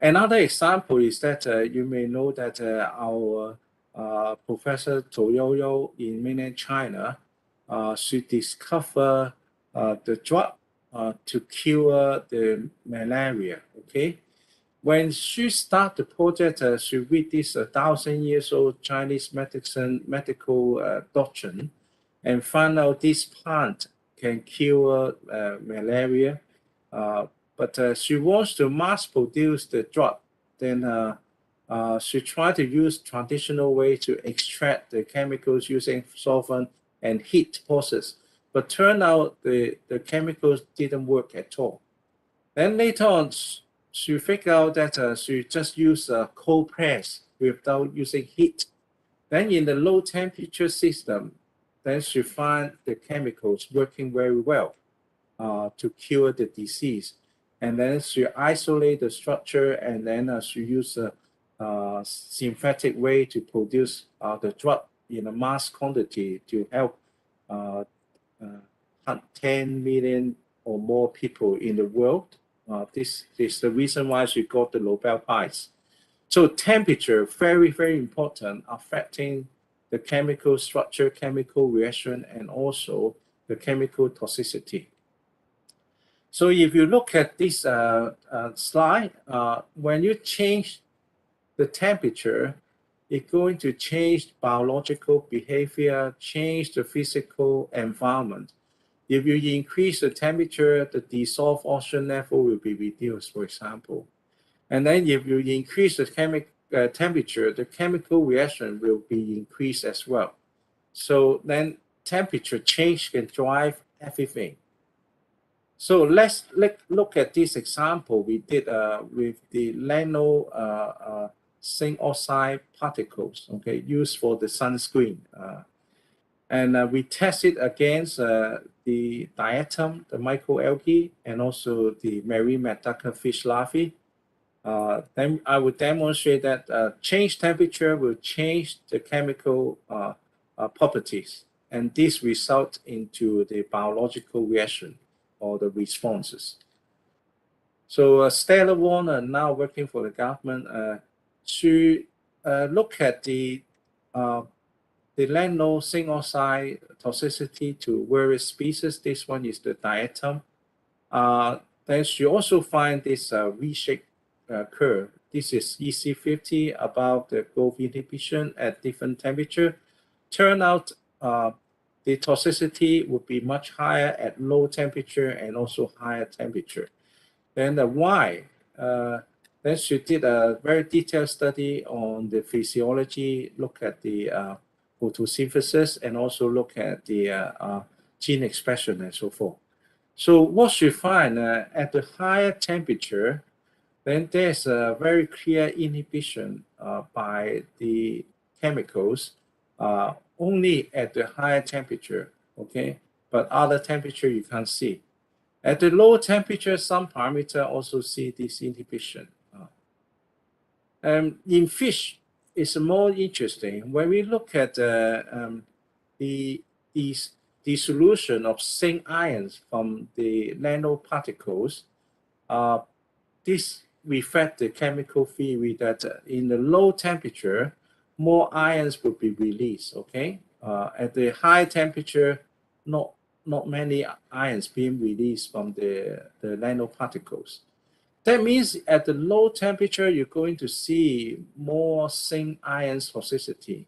Another example is that you may know that our Professor Toyoyo in mainland China, she discovered the drug to cure the malaria, okay? When she started the project, she read this 1,000-year-old Chinese medical doctrine and found out this plant can cure malaria. But she wants to mass produce the drug. Then she tried to use traditional way to extract the chemicals using solvent and heat process. But turned out the chemicals didn't work at all. Then later on, she figured out that she just used a cold press without using heat. Then in the low temperature system, then she found the chemicals working very well to cure the disease. and then you isolate the structure, and then you use a synthetic way to produce the drug in a mass quantity to help 10 million or more people in the world. This is the reason why she got the Nobel Prize. So temperature, very, very important, affecting the chemical structure, chemical reaction, and also the chemical toxicity. So if you look at this slide, when you change the temperature, it's going to change biological behavior, change the physical environment. If you increase the temperature, the dissolved oxygen level will be reduced, for example. And then if you increase the temperature, the chemical reaction will be increased as well. So then temperature change can drive everything. So let's look at this example we did with the nano zinc oxide particles, okay, used for the sunscreen. And we tested against the diatom, the microalgae, and also the marine metaca fish larvae. Then I would demonstrate that change temperature will change the chemical properties, and this results into the biological reaction or the responses. So Stella Warner, now working for the government, to look at the nano zinc oxide toxicity to various species. This one is the diatom. Then she also find this V-shaped curve. This is EC50 about the growth inhibition at different temperature. Turn out the toxicity would be much higher at low temperature and also higher temperature. Then the Y, then she did a very detailed study on the physiology, look at the photosynthesis, and also look at the gene expression and so forth. So what she find at the higher temperature, then there's a very clear inhibition by the chemicals only at the higher temperature, okay? But other temperature you can't see. At the lower temperature, some parameter also see this inhibition. In fish, it's more interesting. When we look at the dissolution of zinc ions from the nanoparticles, this reflects the chemical theory that in the low temperature, more ions will be released, okay? At the high temperature, not many ions being released from the nanoparticles. That means at the low temperature, you're going to see more zinc ions toxicity.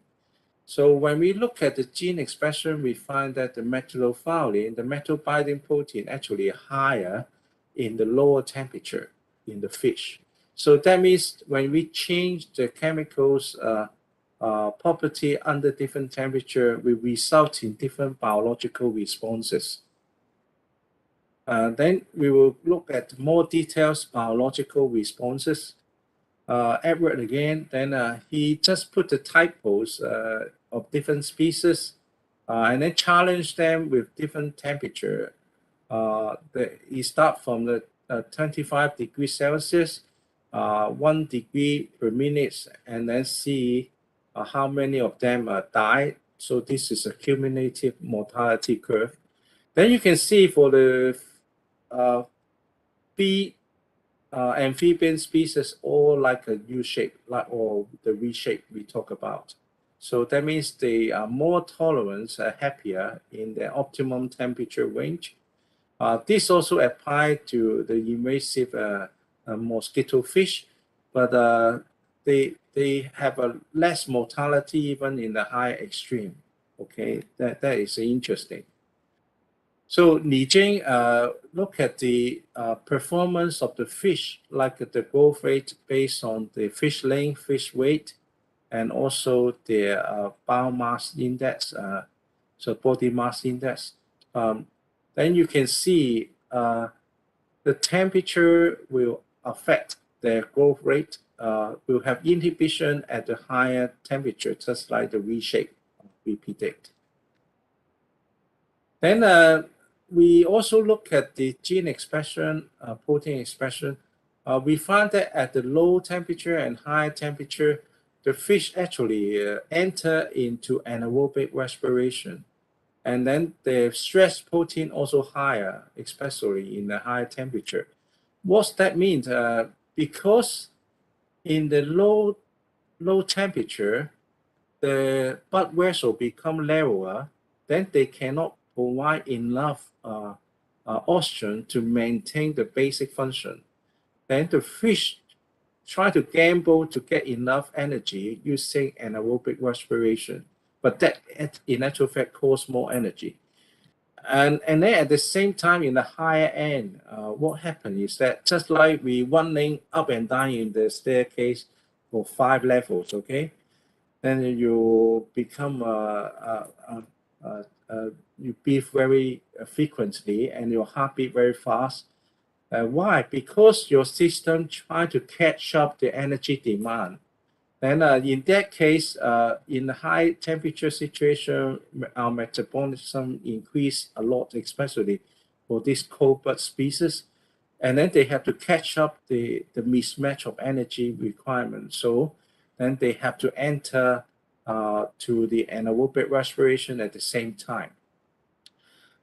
So when we look at the gene expression, we find that the methylophthalein, the metal binding protein, actually higher in the lower temperature in the fish. So that means when we change the chemicals property under different temperature, will result in different biological responses. Then we will look at more details biological responses. Edward again, then he just put the typos of different species and then challenge them with different temperature. He start from the 25 degrees Celsius, 1 degree per minute, and then see how many of them died. So this is a cumulative mortality curve. Then you can see for the amphibian species, all like a U shape, or the V shape we talk about. So that means they are more tolerant, happier in the optimum temperature range. This also applies to the invasive mosquito fish, but they have a less mortality even in the high extreme. Okay, that is interesting. So Li Jing look at the performance of the fish, like the growth rate based on the fish length, fish weight, and also the biomass index, so body mass index. Then you can see the temperature will affect their growth rate, will have inhibition at the higher temperature, just like the V shape we predict. Then we also look at the gene expression, protein expression. We find that at the low temperature and high temperature, the fish actually enter into anaerobic respiration. And then the stress protein also higher, especially in the high temperature. What that means? Because in the low temperature, the blood vessel become narrower, then they cannot provide enough oxygen to maintain the basic function. Then the fish try to gamble to get enough energy using anaerobic respiration, but that in actual fact costs more energy. And then at the same time, in the higher end, what happens is that just like we running up and down in the staircase for 5 levels, okay, then you become you breathe very frequently and your heartbeat very fast. Why? Because your system try to catch up the energy demand. Then in that case, in the high temperature situation, our metabolism increase a lot, especially for this cold blood species. And then they have to catch up the mismatch of energy requirements. So then they have to enter to the anaerobic respiration at the same time.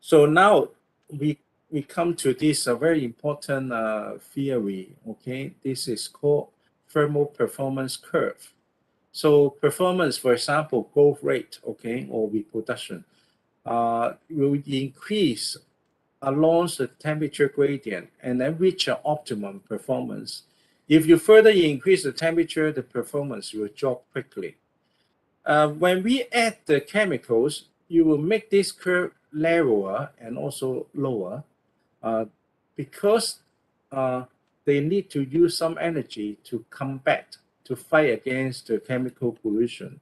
So now we come to this very important theory, okay? This is called thermal performance curve. So performance, for example, growth rate, okay, or reproduction, will increase along the temperature gradient and then reach an optimum performance. If you further increase the temperature, the performance will drop quickly. When we add the chemicals, you will make this curve narrower and also lower because they need to use some energy to combat, to fight against the chemical pollution.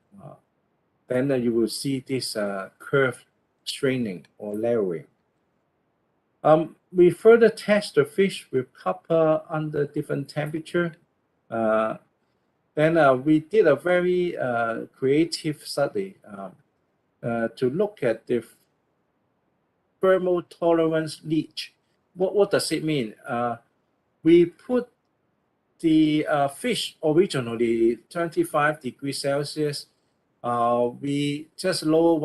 Then you will see this curve straining or narrowing. We further test the fish with copper under different temperature. Then we did a very creative study to look at the thermal tolerance leach. What does it mean? We put the fish originally 25 degrees Celsius. We just lower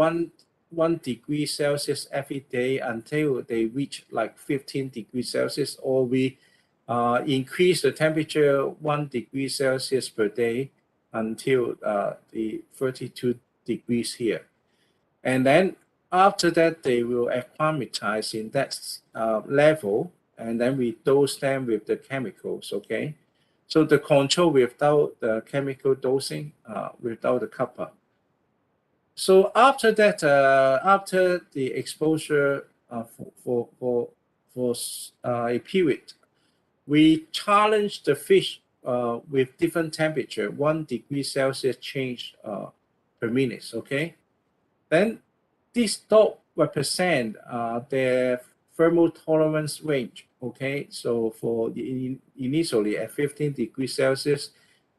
one degree Celsius every day until they reach like 15 degrees Celsius, or we increase the temperature 1 degree Celsius per day until the 32 degrees here. And then after that, they will acclimatize in that level, and then we dose them with the chemicals, okay? So the control without the chemical dosing, without the copper. So after that, after the exposure for a period, we challenge the fish with different temperature, 1 degree Celsius change per minute, okay? Then this dot represent their thermal tolerance range, okay? So for initially at 15 degrees Celsius,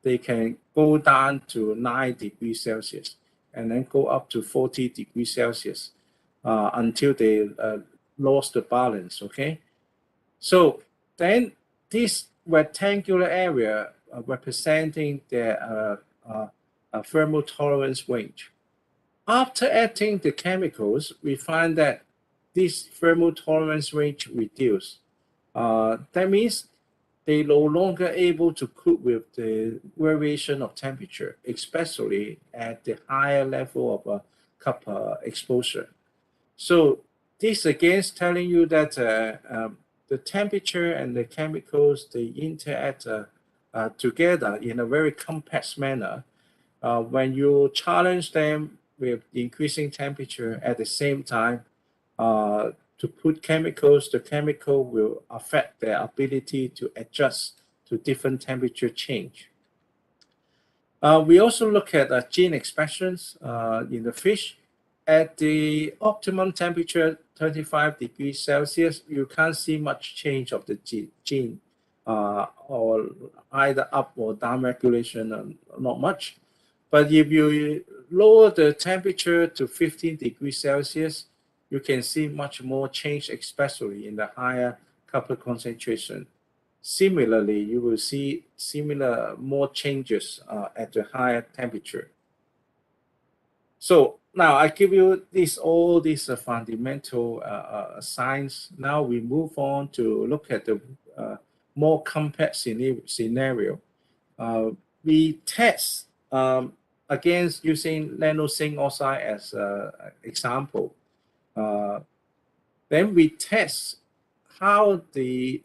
they can go down to 9 degrees Celsius and then go up to 40 degrees Celsius until they lost the balance, okay? So then this rectangular area representing their thermal tolerance range. After adding the chemicals, we find that this thermal tolerance range reduced. That means they no longer able to cope with the variation of temperature, especially at the higher level of copper exposure. So this again is telling you that the temperature and the chemicals, they interact together in a very complex manner. When you challenge them with increasing temperature at the same time, to put chemicals, the chemical will affect their ability to adjust to different temperature change. We also look at gene expressions in the fish. At the optimum temperature, 25 degrees Celsius, you can't see much change of the gene or either up or down regulation, not much. But if you lower the temperature to 15 degrees Celsius, you can see much more change, especially in the higher copper concentration. Similarly, you will see more changes at the higher temperature. So now I give you all these fundamental science. Now we move on to look at the more complex scenario. We test against using nano zinc oxide as an example. Then we test how the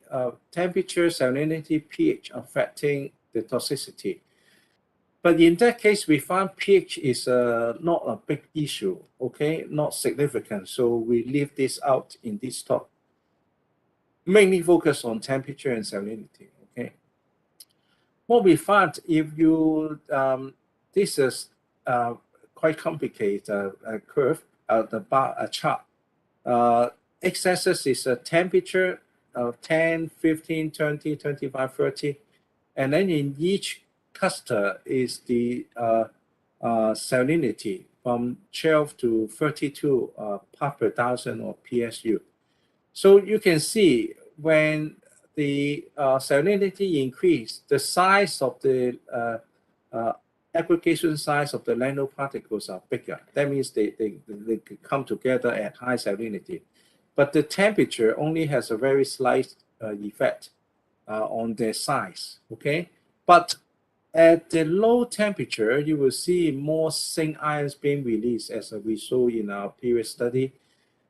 temperature, salinity, pH affecting the toxicity. But in that case, we found pH is not a big issue, okay, not significant. So we leave this out in this talk. Mainly focus on temperature and salinity, okay. What we found, if you, this is quite complicated curve, the bar chart. X-axis is a temperature of 10, 15, 20, 25, 30. And then in each cluster is the salinity from 12 to 32 part per thousand or PSU. So you can see when the salinity increase, the size of the aggregation size of the nanoparticles are bigger. That means they come together at high salinity. But the temperature only has a very slight effect on their size, okay? But at the low temperature, you will see more zinc ions being released, as we saw in our previous study.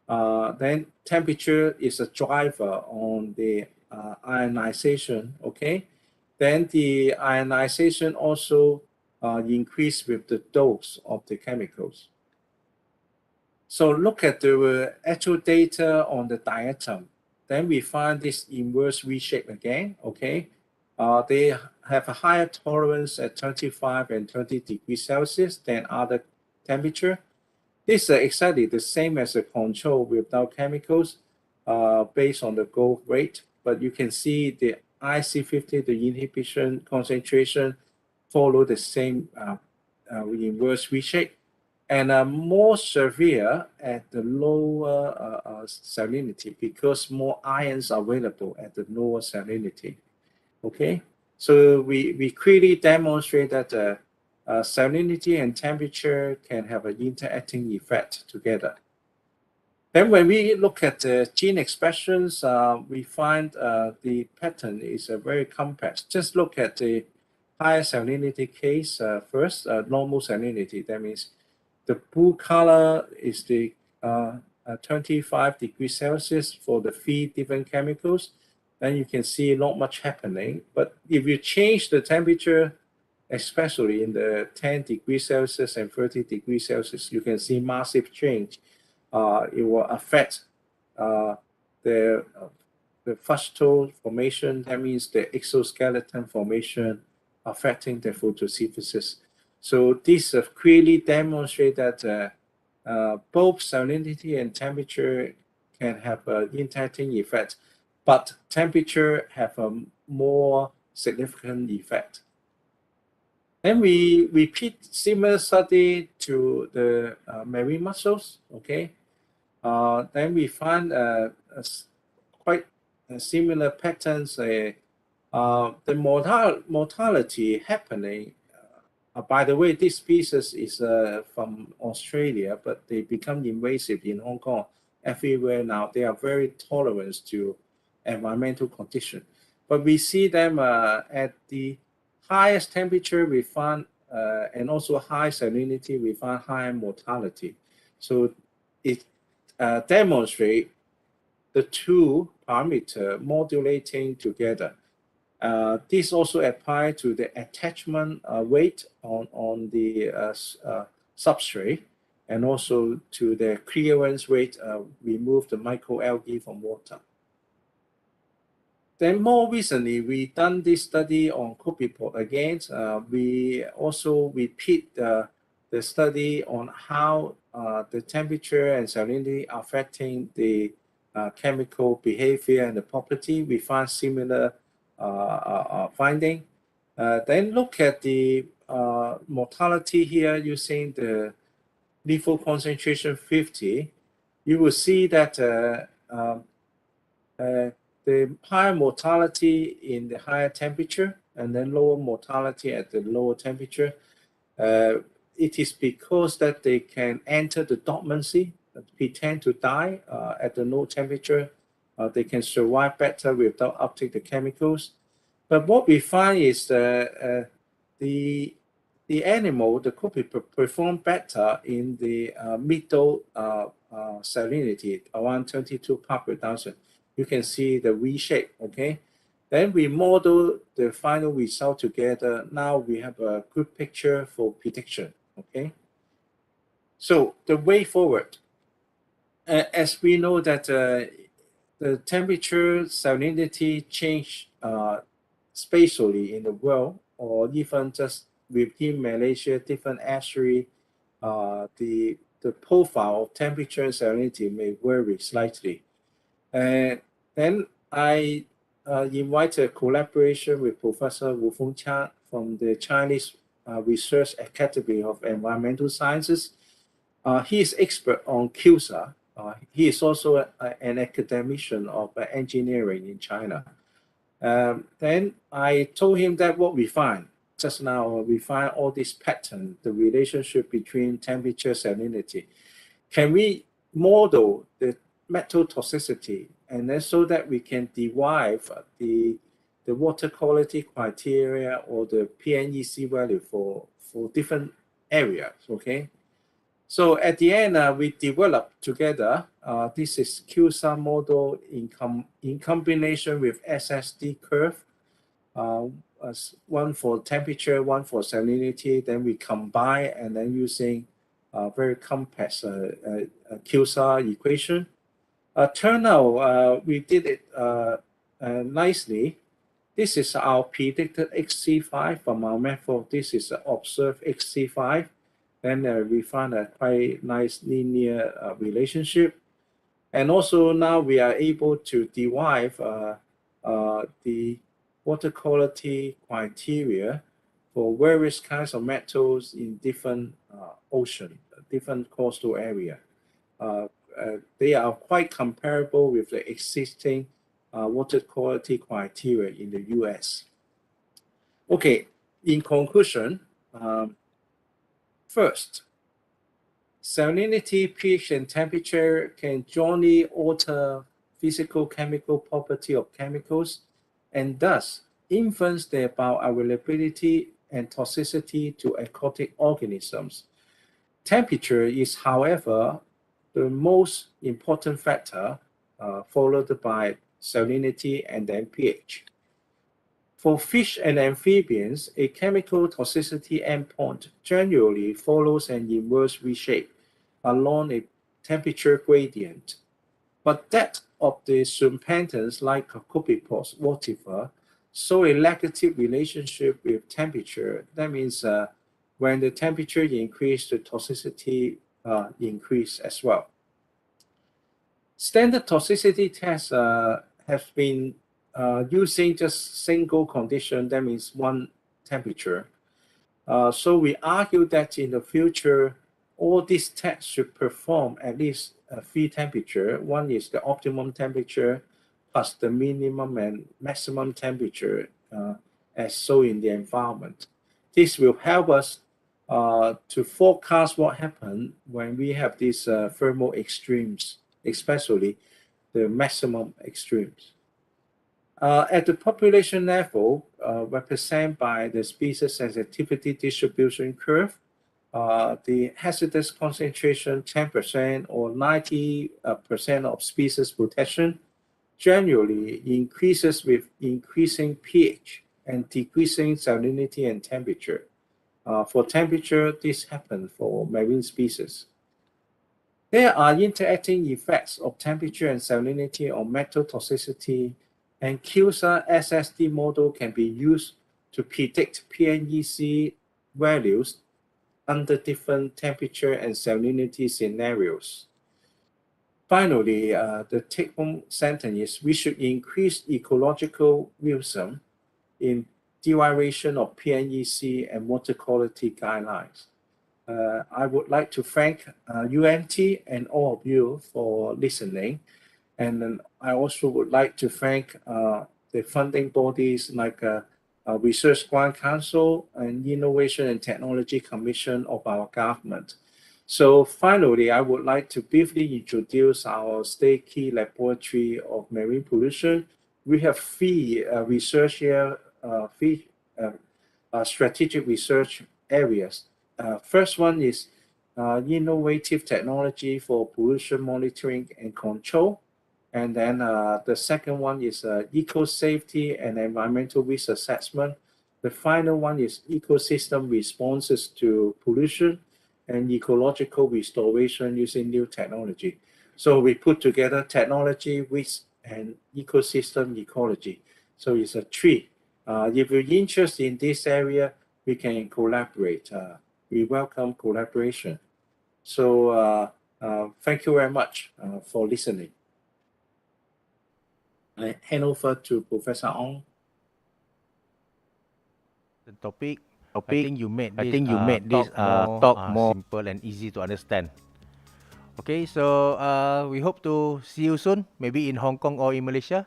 Then temperature is a driver on the ionization, okay? Then the ionization also increase with the dose of the chemicals. So look at the actual data on the diatom. Then we find this inverse V shape again, okay? They have a higher tolerance at 25 and 30 degrees Celsius than other temperature. This is exactly the same as a control without chemicals based on the growth rate, but you can see the IC50, the inhibition concentration, follow the same inverse V shape, and more severe at the lower salinity because more ions are available at the lower salinity. Okay, so we clearly demonstrate that salinity and temperature can have an interacting effect together. Then when we look at the gene expressions, we find the pattern is very complex. Just look at the higher salinity case first, normal salinity. That means the blue color is the 25 degrees Celsius for the 3 different chemicals. Then you can see not much happening. But if you change the temperature, especially in the 10 degrees Celsius and 30 degrees Celsius, you can see massive change. It will affect the frustole formation. That means the exoskeleton formation, affecting the photosynthesis. So this clearly demonstrates that both salinity and temperature can have an interacting effect, but temperature have a more significant effect. Then we repeat similar study to the marine mussels, okay? Then we find quite similar patterns. The mortality happening, by the way, this species is from Australia, but they become invasive in Hong Kong. Everywhere now, they are very tolerant to environmental conditions. But we see them at the highest temperature we find, and also high salinity, we find high mortality. So it demonstrates the two parameters modulating together. This also applies to the attachment weight on the substrate, and also to the clearance rate, remove the microalgae from water. Then more recently, we done this study on Copypot again. We also repeat the study on how the temperature and salinity affecting the chemical behavior and the property. We find similar finding. Then look at the mortality here using the lethal concentration 50. you will see that the higher mortality in the higher temperature and then lower mortality at the lower temperature. It is because that they can enter the dormancy, pretend to die at the low temperature. They can survive better without uptake the chemicals. But what we find is the animal, the copy perform better in the middle salinity, around 22 parts per thousand. You can see the V shape, okay? Then we model the final result together. Now we have a good picture for prediction, okay? So the way forward, as we know that the temperature salinity change spatially in the world, or even just within Malaysia, different estuary, the profile of temperature and salinity may vary slightly. And then I invited a collaboration with Professor Wu Fengqiang from the Chinese Research Academy of Environmental Sciences. He is expert on QSA. He is also an academician of engineering in China. Then I told him that what we find just now, we find all this pattern, the relationship between temperature and salinity. Can we model the metal toxicity, and then so that we can derive the water quality criteria or the PNEC value for different areas, okay? So at the end, we developed together, this is QSA model in combination with SSD curve, one for temperature, one for salinity, then we combine and then using very complex QSA equation. Turn out we did it nicely. This is our predicted XC5 from our method. This is observed XC5. Then we found a quite nice linear relationship. And also now we are able to derive the water quality criteria for various kinds of metals in different ocean, different coastal area. They are quite comparable with the existing water quality criteria in the US. Okay, in conclusion, first, salinity, pH, and temperature can jointly alter physical chemical property of chemicals and thus influence their bioavailability and toxicity to aquatic organisms. Temperature is, however, the most important factor, followed by salinity and then pH. For fish and amphibians, a chemical toxicity endpoint generally follows an inverse V-shape along a temperature gradient. But that of the zooplankton like copepods, vetiver, show a negative relationship with temperature. That means when the temperature increases, the toxicity increase as well. Standard toxicity tests have been using just single condition, that means one temperature. So we argue that in the future, all these tests should perform at least 3 temperatures. One is the optimum temperature plus the minimum and maximum temperature as shown in the environment. This will help us to forecast what happens when we have these thermal extremes, especially the maximum extremes. At the population level, represented by the species sensitivity distribution curve, the hazardous concentration 10% or 90% of species protection generally increases with increasing pH and decreasing salinity and temperature. For temperature, this happens for marine species. There are interacting effects of temperature and salinity on metal toxicity, and QSA SSD model can be used to predict PNEC values under different temperature and salinity scenarios. Finally, the take-home sentence is we should increase ecological realism in derivation of PNEC and water quality guidelines. I would like to thank UMT and all of you for listening. And then I also would like to thank the funding bodies like Research Grant Council and Innovation and Technology Commission of our government. So finally, I would like to briefly introduce our state key laboratory of marine pollution. We have three research here, three strategic research areas. First one is innovative technology for pollution monitoring and control. And then the second one is eco-safety and environmental risk assessment. The final one is ecosystem responses to pollution and ecological restoration using new technology. So we put together technology, risk, and ecosystem ecology. So it's a tree. If you're interested in this area, we can collaborate. We welcome collaboration. So thank you very much for listening. I hand over to Professor Ong. The topic. I think you made this talk more simple and easy to understand. Okay, so we hope to see you soon, maybe in Hong Kong or in Malaysia.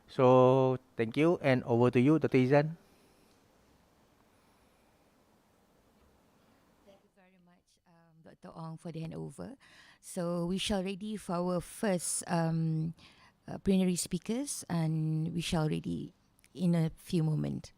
So thank you, and over to you, Dr. Izan. Thank you very much, Dr. Ong, for the handover. So we shall ready for our first plenary speakers, and we shall ready in a few moments.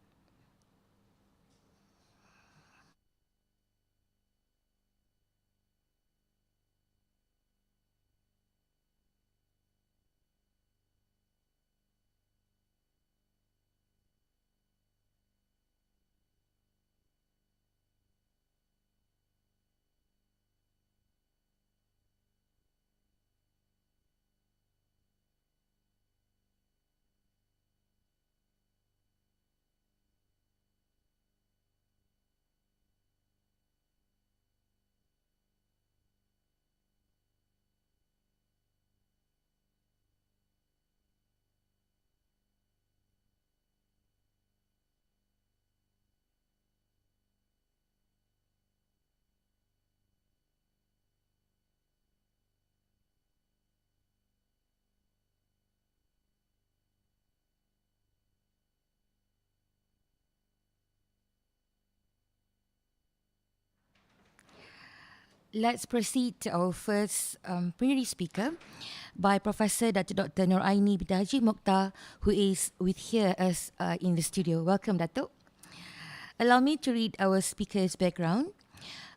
Let's proceed to our first plenary speaker by Professor Dr. Aeni YBhg Mokhtar, who is here us in the studio. Welcome, Dato. Allow me to read our speaker's background.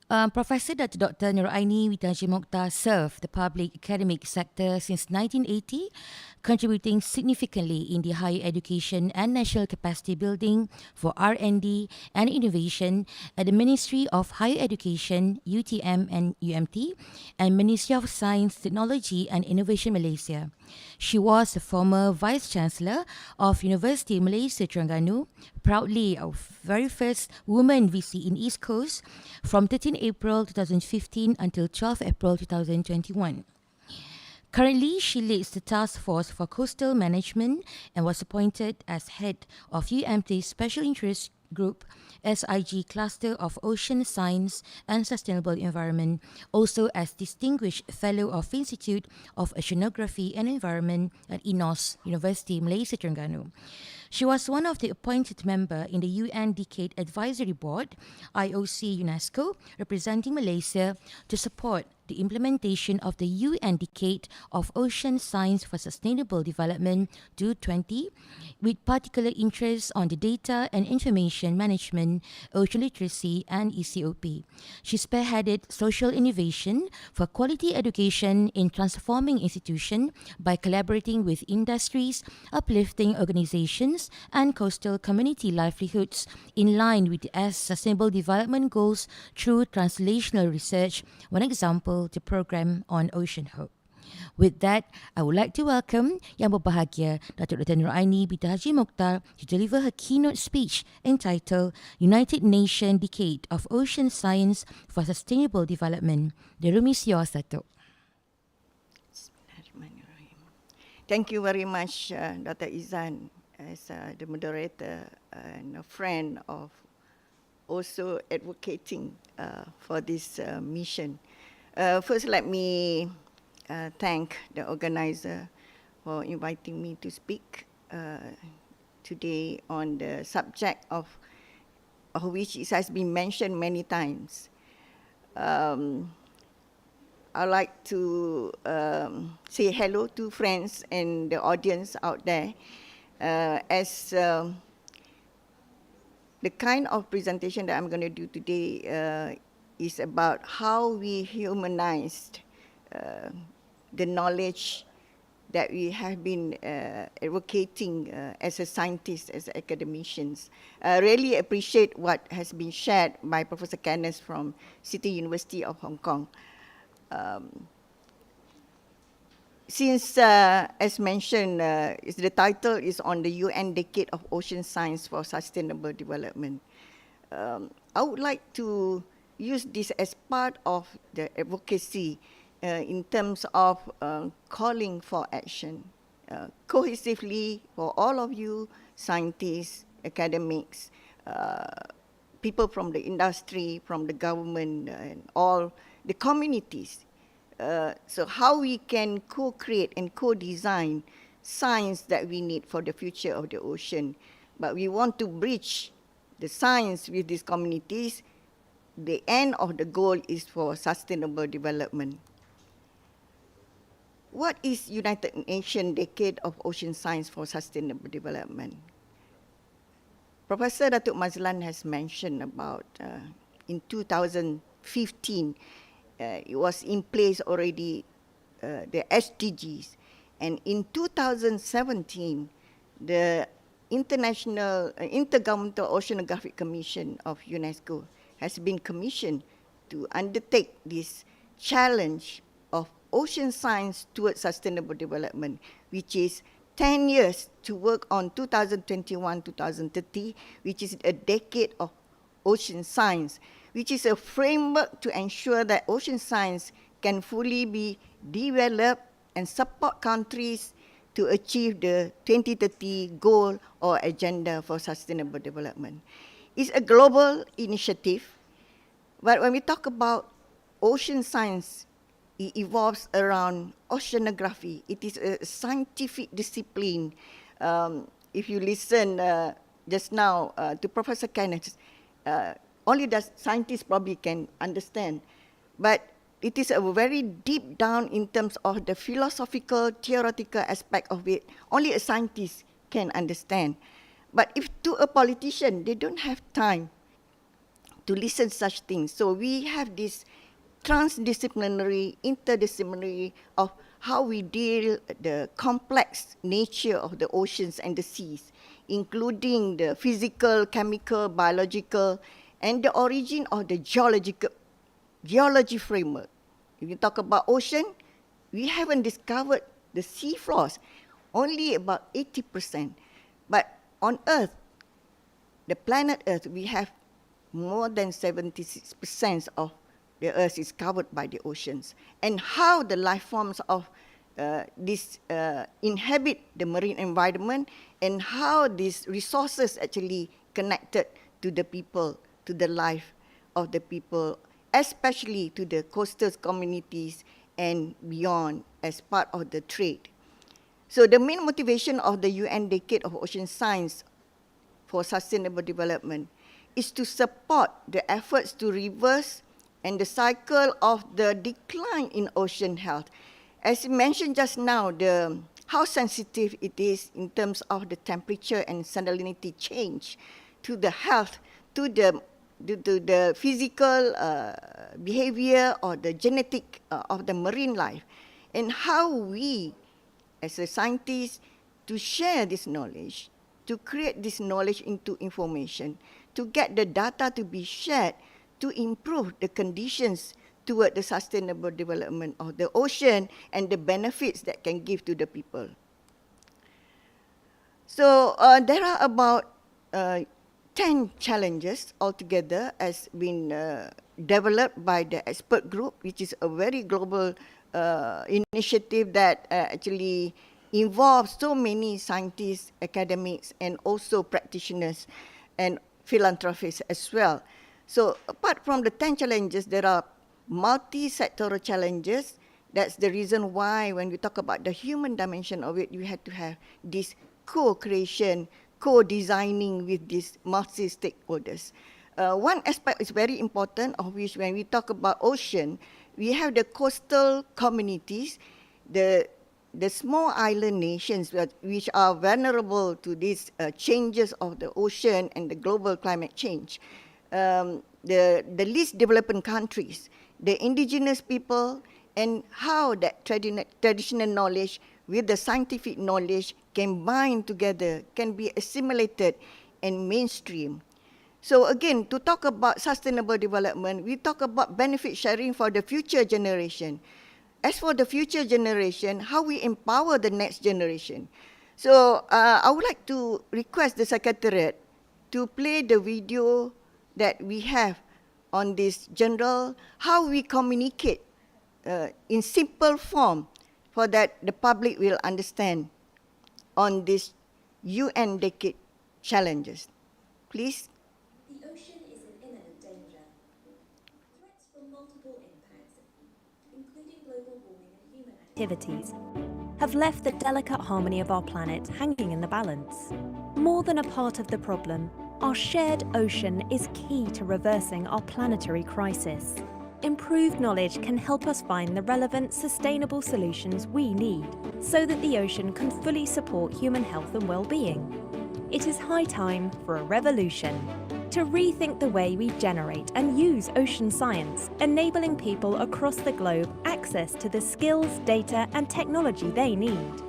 Professor Dr. Aeni YBhg Mokhtar served the public academic sector since 1980, contributing significantly in the higher education and national capacity building for R&D and innovation at the Ministry of Higher Education, UTM and UMT, and Ministry of Science, Technology and Innovation Malaysia. She was a former Vice Chancellor of Universiti Malaysia Terengganu, proudly our very first woman VC in East Coast from 13 April 2015 until 12 April 2021. Currently, she leads the Task Force for Coastal Management and was appointed as head of UMT's Special Interest Group, SIG Cluster of Ocean Science and Sustainable Environment, also as Distinguished Fellow of Institute of Oceanography and Environment at INOS, Universiti Malaysia Terengganu. She was one of the appointed member in the UN Decade Advisory Board, IOC UNESCO, representing Malaysia to support the implementation of the UN Decade of Ocean Science for Sustainable Development 2020, with particular interest on the data and information management, ocean literacy, and ECOP. She spearheaded social innovation for quality education in transforming institutions by collaborating with industries, uplifting organizations, and coastal community livelihoods in line with the Sustainable Development Goals through translational research. One example, the program on Ocean Hope. With that, I would like to welcome Yang Berbahagia Dr. Aeni YBhg Mokhtar to deliver her keynote speech entitled United Nations Decade of Ocean Science for Sustainable Development. The room is yours, Dato. Thank you very much, Dr. Izan, as the moderator and a friend of also advocating for this mission. First, let me thank the organizer for inviting me to speak today on the subject of which it has been mentioned many times. I'd like to say hello to friends and the audience out there. As the kind of presentation that I'm going to do today is about how we humanized the knowledge that we have been advocating as a scientist, as academicians. I really appreciate what has been shared by Professor Kenneth from Universiti of Hong Kong. Since, as mentioned, the title is on the UN Decade of Ocean Science for Sustainable Development, I would like to use this as part of the advocacy in terms of calling for action cohesively for all of you, scientists, academics, people from the industry, from the government, and all the communities. So how we can co-create and co-design science that we need for the future of the ocean. But we want to bridge the science with these communities. The end of the goal is for sustainable development. What is United Nations Decade of Ocean Science for Sustainable Development? Professor Dato Mazlan has mentioned about in 2015, it was in place already, the SDGs. And in 2017, the Intergovernmental Oceanographic Commission of UNESCO has been commissioned to undertake this challenge of ocean science towards sustainable development, which is 10 years to work on 2021-2030, which is a decade of ocean science, which is a framework to ensure that ocean science can fully be developed and support countries to achieve the 2030 goal or agenda for sustainable development. It's a global initiative, but when we talk about ocean science, it evolves around oceanography. It is a scientific discipline. If you listen just now to Professor Kenneth, only the scientists probably can understand, but it is a very deep down in terms of the philosophical, theoretical aspect of it. Only a scientist can understand. But if to a politician, they don't have time to listen such things. So we have this transdisciplinary, interdisciplinary of how we deal the complex nature of the oceans and the seas, including the physical, chemical, biological, and the origin of the geology framework. If you talk about ocean, we haven't discovered the sea floors, only about 80%. But on Earth, the planet Earth, we have more than 76% of the Earth is covered by the oceans. And how the life forms of this inhabit the marine environment, and how these resources actually connected to the people, to the life of the people, especially to the coastal communities and beyond as part of the trade. So the main motivation of the UN Decade of Ocean Science for Sustainable Development is to support the efforts to reverse and the cycle of the decline in ocean health. As mentioned just now, how sensitive it is in terms of the temperature and salinity change to the health, to the physical behavior or the genetic of the marine life, and how we, as a scientist, to share this knowledge, to create this knowledge into information, to get the data to be shared, to improve the conditions toward the sustainable development of the ocean and the benefits that can give to the people. So there are about 10 challenges altogether has been developed by the expert group, which is a very global initiative that actually involves so many scientists, academics, and also practitioners. And philanthropists as well. So apart from the 10 challenges, there are multi-sectoral challenges. That's the reason why when we talk about the human dimension of it, you had to have this co-creation, co-designing with these multi-stakeholders. One aspect is very important, of which when we talk about ocean, we have the coastal communities, the small island nations which are vulnerable to these changes of the ocean and the global climate change. The least developed countries, the indigenous people, and how that traditional knowledge with the scientific knowledge can bind together, can be assimilated and mainstream. So again, to talk about sustainable development, we talk about benefit sharing for the future generation. As for the future generation, how we empower the next generation. So I would like to request the Secretariat to play the video that we have on this general, how we communicate in simple form for that the public will understand on this UN decade challenges. Please. The ocean is in imminent danger. Threats from multiple impacts, including global warming and human activities, have left the delicate harmony of our planet hanging in the balance. More than a part of the problem, our shared ocean is key to reversing our planetary crisis. Improved knowledge can help us find the relevant, sustainable solutions we need so that the ocean can fully support human health and well-being. It is high time for a revolution to rethink the way we generate and use ocean science, enabling people across the globe access to the skills, data, and technology they need.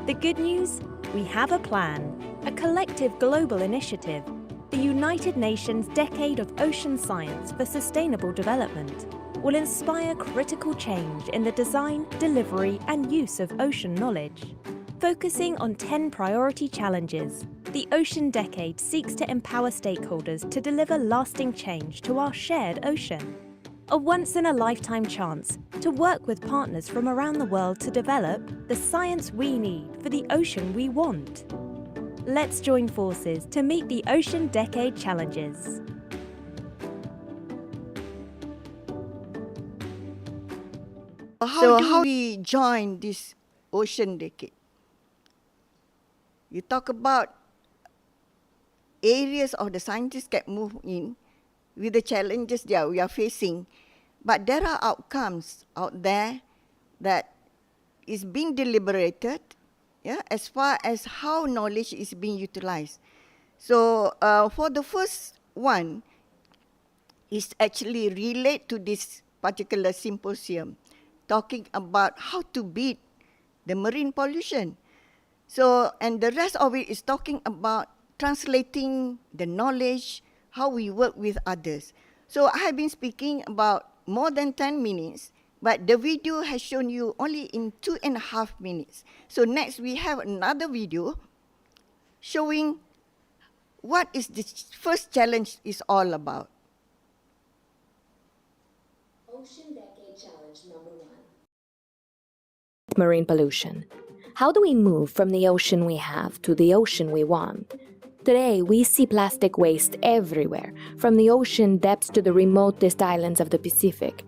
The good news? We have a plan, a collective global initiative, the United Nations Decade of Ocean Science for Sustainable Development will inspire critical change in the design, delivery, and use of ocean knowledge. Focusing on 10 priority challenges, the Ocean Decade seeks to empower stakeholders to deliver lasting change to our shared ocean. A once-in-a-lifetime chance to work with partners from around the world to develop the science we need for the ocean we want. Let's join forces to meet the Ocean Decade challenges. How do we join this ocean decade? You talk about areas of the scientists can move in with the challenges that we are facing, but there are outcomes out there that is being deliberated, as far as how knowledge is being utilized. So for the first one, is actually relate to this particular symposium, talking about how to beat the marine pollution. So, and the rest of it is talking about translating the knowledge, how we work with others. So I have been speaking about more than 10 minutes, but the video has shown you only in 2.5 minutes. So next we have another video showing what is the first challenge is all about. Ocean Decade Challenge number 1. Marine pollution. How do we move from the ocean we have to the ocean we want? Today, we see plastic waste everywhere, from the ocean depths to the remotest islands of the Pacific.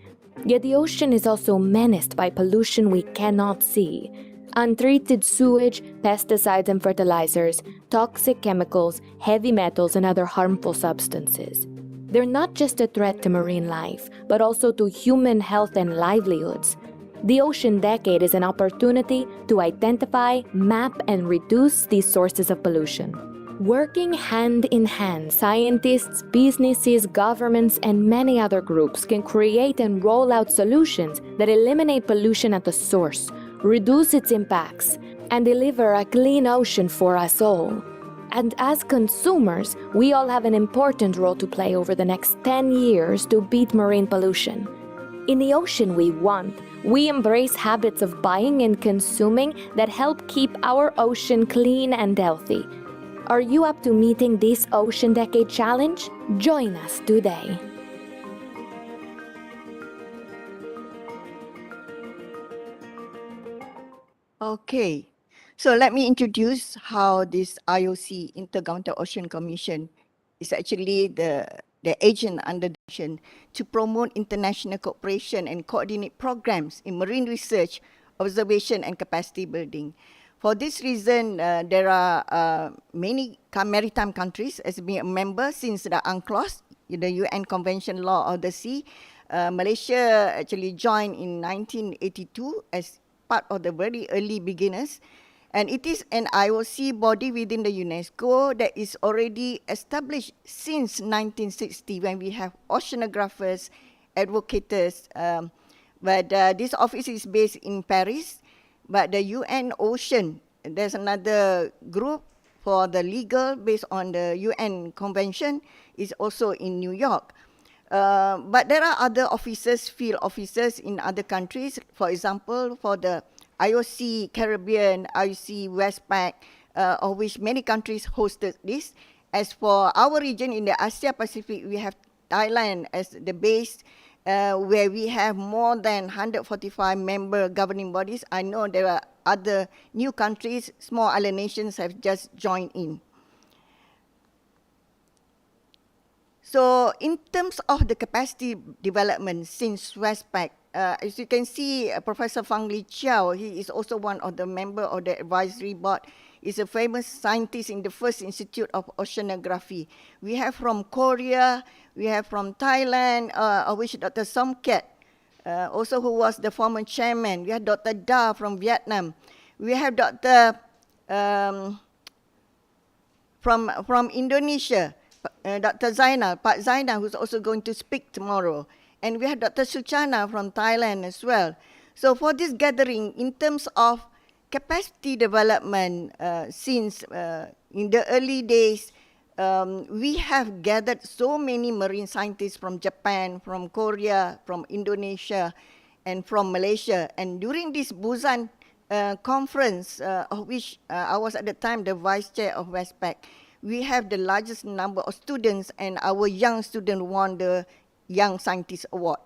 Yet the ocean is also menaced by pollution we cannot see. Untreated sewage, pesticides and fertilizers, toxic chemicals, heavy metals, and other harmful substances. They're not just a threat to marine life, but also to human health and livelihoods. The Ocean Decade is an opportunity to identify, map, and reduce these sources of pollution. Working hand in hand, scientists, businesses, governments, and many other groups can create and roll out solutions that eliminate pollution at the source, reduce its impacts, and deliver a clean ocean for us all. And as consumers, we all have an important role to play over the next 10 years to beat marine pollution. In the ocean we want, we embrace habits of buying and consuming that help keep our ocean clean and healthy. Are you up to meeting this Ocean Decade Challenge? Join us today. Okay, so let me introduce how this IOC, Intergovernmental Ocean Commission, is actually the agent under the mission to promote international cooperation and coordinate programs in marine research, observation, and capacity building. For this reason, there are many maritime countries as being a member since the UNCLOS, the UN Convention Law of the Sea. Malaysia actually joined in 1982 as part of the very early beginners. And it is an IOC body within the UNESCO that is already established since 1960 when we have oceanographers, advocates. But this office is based in Paris. But the UN Ocean, there's another group for the legal based on the UN Convention, is also in New York. But there are other offices, field offices in other countries. For example, for the IOC Caribbean, IOC Westpac, of which many countries hosted this. As for our region in the Asia Pacific, we have Thailand as the base, where we have more than 145 member governing bodies. I know there are other new countries, small island nations have just joined in. So in terms of the capacity development since Westpac, as you can see, Professor Fang Li Chiao, he is also one of the member of the advisory board. He's a famous scientist in the first Institute of Oceanography. We have from Korea, we have from Thailand, of which Dr. Somket, also who was the former chairman. We have Dr. Da from Vietnam. We have Dr. From Indonesia, Dr. Zainal, Pak Zainal, who's also going to speak tomorrow. And we have Dr. Suchana from Thailand as well. So for this gathering, in terms of capacity development, since in the early days, we have gathered so many marine scientists from Japan, from Korea, from Indonesia, and from Malaysia. And during this Busan conference, of which I was at the time the vice chair of Westpac, we have the largest number of students, and our young student won the Young Scientist Award.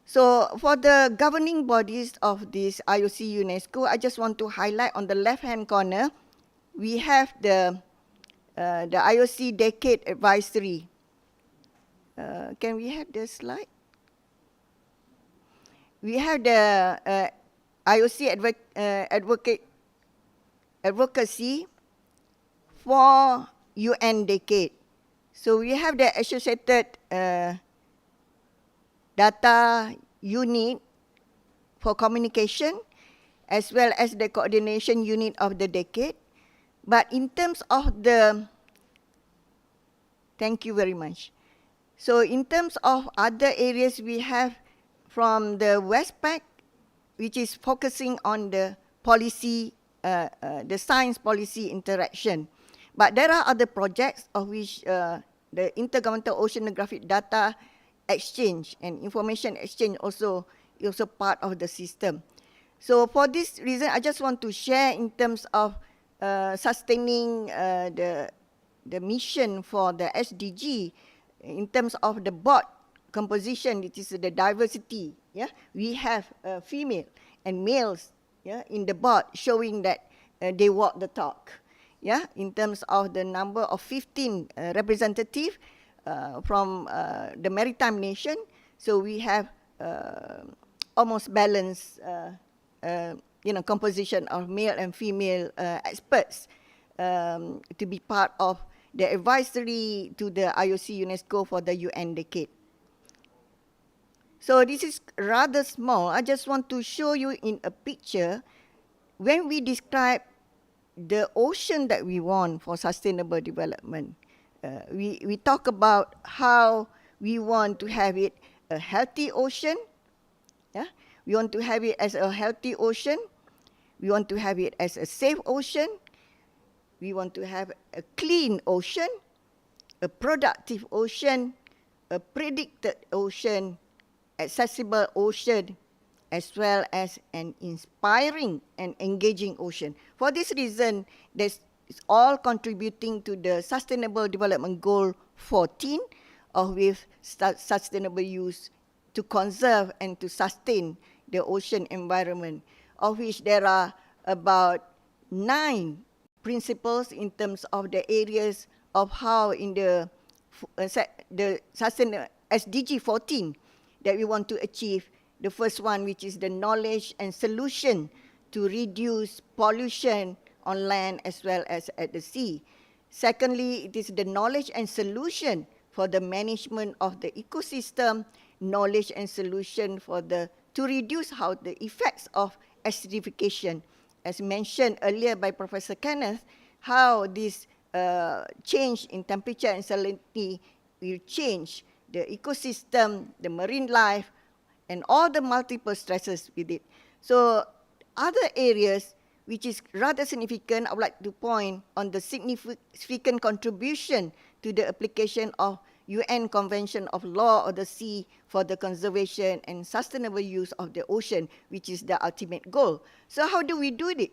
So for the governing bodies of this IOC UNESCO, I just want to highlight on the left-hand corner, we have the IOC Decade Advisory. Can we have the slide? We have the IOC Advocacy for UN Decade. So we have the associated data unit for communication, as well as the coordination unit of the decade. But in terms of the, thank you very much. So in terms of other areas, we have from the Westpac, which is focusing on the policy, the science policy interaction. But there are other projects of which the Intergovernmental Oceanographic Data Exchange and Information Exchange also part of the system. So for this reason, I just want to share in terms of sustaining the mission for the SDG in terms of the board composition, it is the diversity. Yeah, we have female and males, yeah, in the board, showing that they walk the talk. Yeah, in terms of the number of 15 representatives from the maritime nation, so we have almost balanced, composition of male and female experts to be part of the advisory to the IOC UNESCO for the UN Decade. So this is rather small. I just want to show you in a picture when we describe the ocean that we want for sustainable development. We talk about how we want to have it a healthy ocean. Yeah? We want to have it as a healthy ocean. We want to have it as a safe ocean. We want to have a clean ocean, a productive ocean, a predicted ocean, accessible ocean, as well as an inspiring and engaging ocean. For this reason, this is all contributing to the Sustainable Development Goal 14, of with sustainable use to conserve and to sustain the ocean environment, of which there are about 9 principles in terms of the areas of how in the SDG 14 that we want to achieve. The first one, which is the knowledge and solution to reduce pollution on land as well as at the sea. Secondly, it is the knowledge and solution for the management of the ecosystem, knowledge and solution for to reduce how the effects of acidification, as mentioned earlier by Professor Kenneth, how this change in temperature and salinity will change the ecosystem, the marine life, and all the multiple stresses with it. So other areas which is rather significant, I would like to point on the significant contribution to the application of UN Convention of Law of the Sea for the conservation and sustainable use of the ocean, which is the ultimate goal. So how do we do it?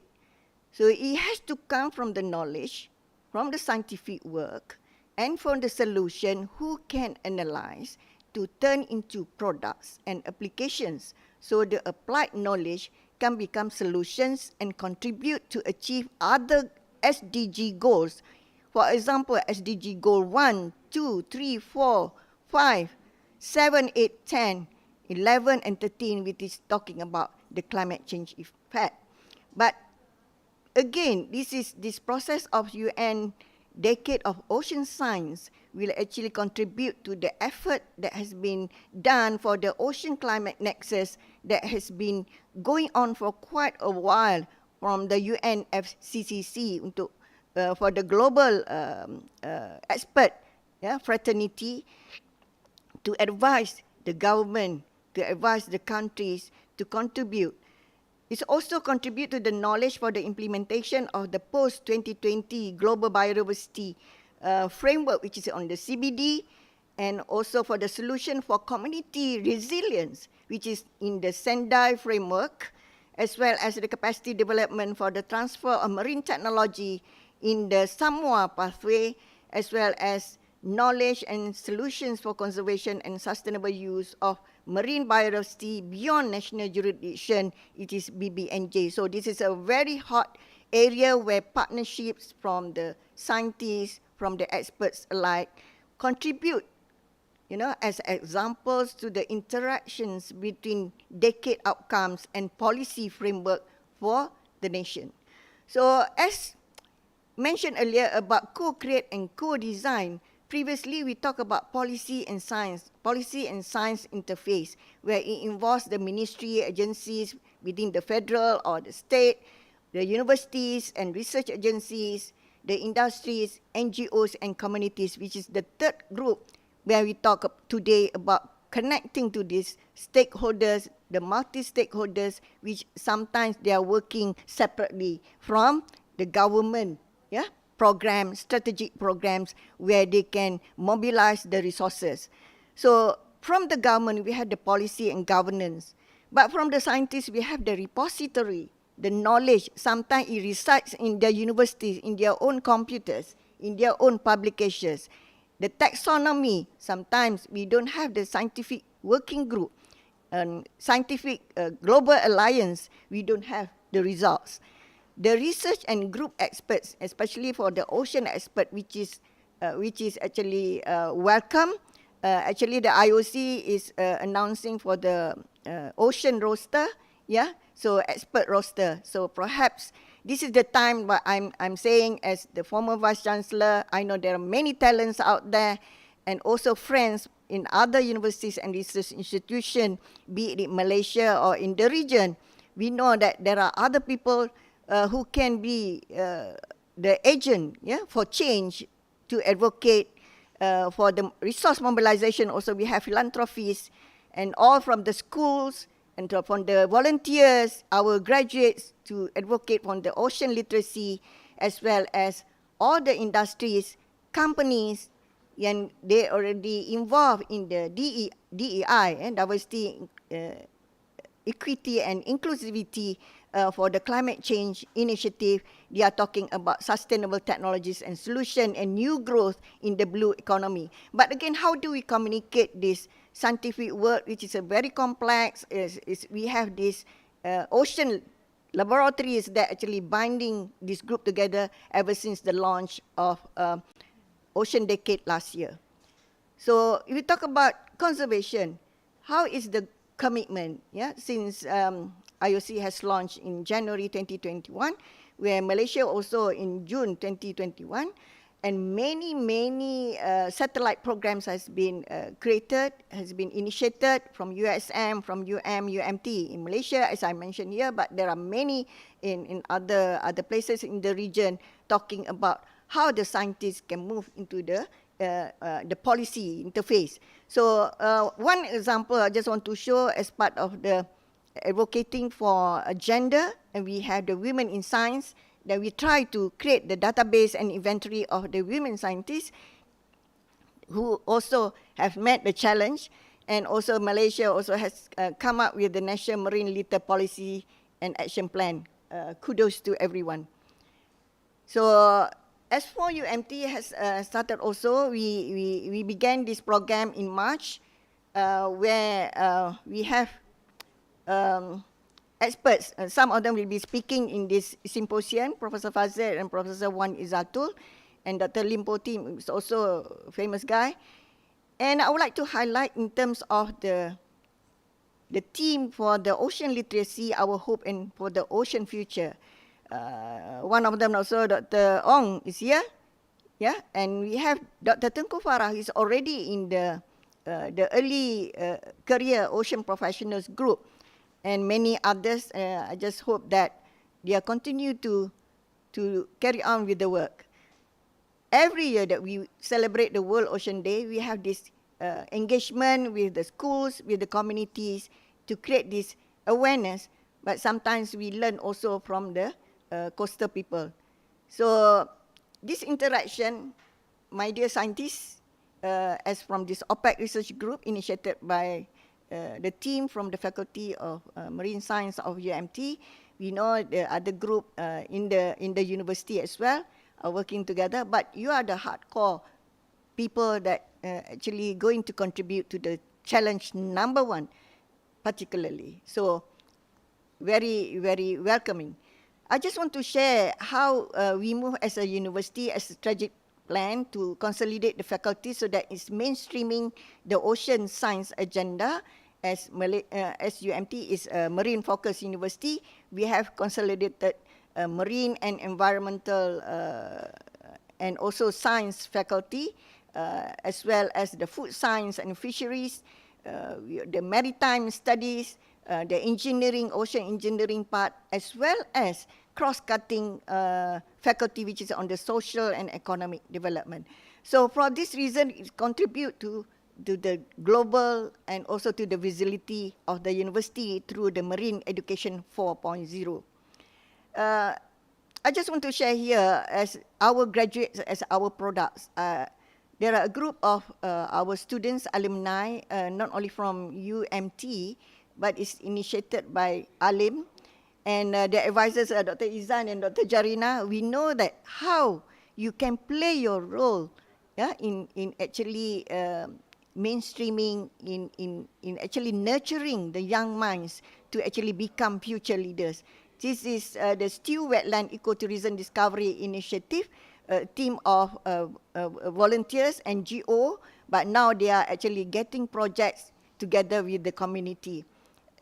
So it has to come from the knowledge, from the scientific work, and from the solution who can analyze to turn into products and applications. So the applied knowledge can become solutions and contribute to achieve other SDG goals. For example, SDG goal 1, 2, 3, 4, 5, 7, 8, 10, 11, and 13, which is talking about the climate change effect. But again, this process of UN Decade of Ocean Science will actually contribute to the effort that has been done for the ocean climate nexus that has been going on for quite a while from the UNFCCC for the global expert fraternity to advise the government, to advise the countries to contribute. It also contribute to the knowledge for the implementation of the post-2020 global biodiversity framework, which is on the CBD, and also for the solution for community resilience, which is in the Sendai framework, as well as the capacity development for the transfer of marine technology in the Samoa pathway, as well as knowledge and solutions for conservation and sustainable use of marine biodiversity beyond national jurisdiction. It is BBNJ. So this is a very hot area where partnerships from the scientists, from the experts alike, contribute, as examples to the interactions between decade outcomes and policy framework for the nation. So as mentioned earlier about co-create and co-design, previously we talked about policy and science interface, where it involves the ministry agencies within the federal or the state, the universities and research agencies, the industries, NGOs and communities, which is the third group where we talk today about connecting to these stakeholders, the multi-stakeholders, which sometimes they are working separately from the government, programs, strategic programs where they can mobilize the resources. So from the government, we have the policy and governance. But from the scientists, we have the repository, the knowledge. Sometimes it resides in their universities, in their own computers, in their own publications. The taxonomy, sometimes we don't have the scientific working group. Scientific global alliance, we don't have the results. The research and group experts, especially for the ocean expert, which is actually welcome. Actually, the IOC is announcing for the ocean roster, so expert roster. So perhaps this is the time, but I'm saying as the former Vice Chancellor, I know there are many talents out there, and also friends in other universities and research institutions, be it in Malaysia or in the region. We know that there are other people who can be the agent for change, to advocate for the resource mobilization. Also, we have philanthropists and all from the schools and from the volunteers, our graduates, to advocate on the ocean literacy, as well as all the industries, companies, and they already involved in the DEI and diversity, equity and inclusivity for the climate change initiative. They are talking about sustainable technologies and solution and new growth in the blue economy. But again, how do we communicate this scientific work, which is a very complex? We have this ocean laboratories that actually binding this group together ever since the launch of Ocean Decade last year. So if we talk about conservation, how is the commitment, since IOC has launched in January 2021, where Malaysia also in June 2021, and many satellite programs has been created, has been initiated from USM, from UMT in Malaysia, as I mentioned here, but there are many in other places in the region talking about how the scientists can move into the policy interface. So one example I just want to show as part of the advocating for gender, and we have the women in science, that we try to create the database and inventory of the women scientists who also have met the challenge, and also Malaysia also has come up with the National Marine Litter Policy and Action Plan. Kudos to everyone. So as for UMT has started also, we began this program in March, where we have experts. Some of them will be speaking in this symposium, Professor Fazil and Professor Wan Izzatul, and Dr. Limpo Tim is also a famous guy. And I would like to highlight in terms of the theme for the ocean literacy, our hope and for the ocean future. One of them also, Dr. Ong, is here. Yeah, and we have Dr. Tengku Farah, who is already in the early career ocean professionals group, and many others. I just hope that they continue to carry on with the work. Every year that we celebrate the World Ocean Day, we have this engagement with the schools, with the communities to create this awareness, but sometimes we learn also from the coastal people. So this interaction, my dear scientists, as from this OPEC research group initiated by the team from the Faculty of Marine Science of UMT, we know the other group in the university as well are working together, but you are the hardcore people that actually going to contribute to the challenge number one, particularly. So very, very welcoming. I just want to share how we move as a university, as a strategic plan to consolidate the faculty so that it's mainstreaming the ocean science agenda. As UMT is a marine-focused university, we have consolidated marine and environmental and also science faculty, as well as the food science and fisheries, the maritime studies, the engineering, ocean engineering part, as well as cross-cutting faculty which is on the social and economic development. So for this reason, it contributes to the global and also to the visibility of the university through the Marine Education 4.0. I just want to share here as our graduates, as our products. There are a group of our students, alumni, not only from UMT, but it's initiated by Alim, and the advisors are Dr. Izan and Dr. Jarina. We know that how you can play your role in actually mainstreaming, in actually nurturing the young minds to actually become future leaders. This is the Citu Wetland Ecotourism Discovery Initiative, a team of volunteers, NGO, but now they are actually getting projects together with the community.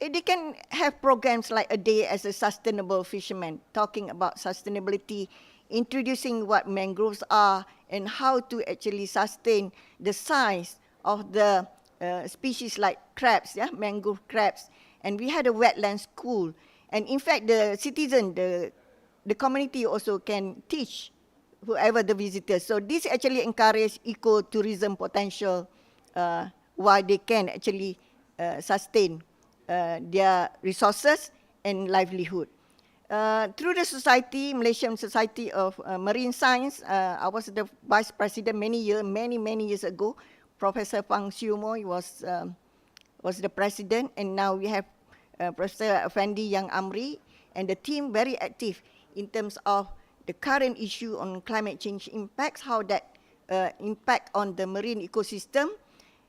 They can have programs like a day as a sustainable fisherman, talking about sustainability, introducing what mangroves are and how to actually sustain the size of the species like crabs, mangrove crabs. And we had a wetland school. And in fact, the citizen, the community also can teach whoever the visitors. So this actually encourages ecotourism potential while they can actually sustain their resources and livelihood. Through the society, Malaysian Society of Marine Science, I was the vice president many years ago. Professor Pang Siumo was the president, and now we have Professor Effendi Yang Amri and the team very active in terms of the current issue on climate change impacts, how that impact on the marine ecosystem,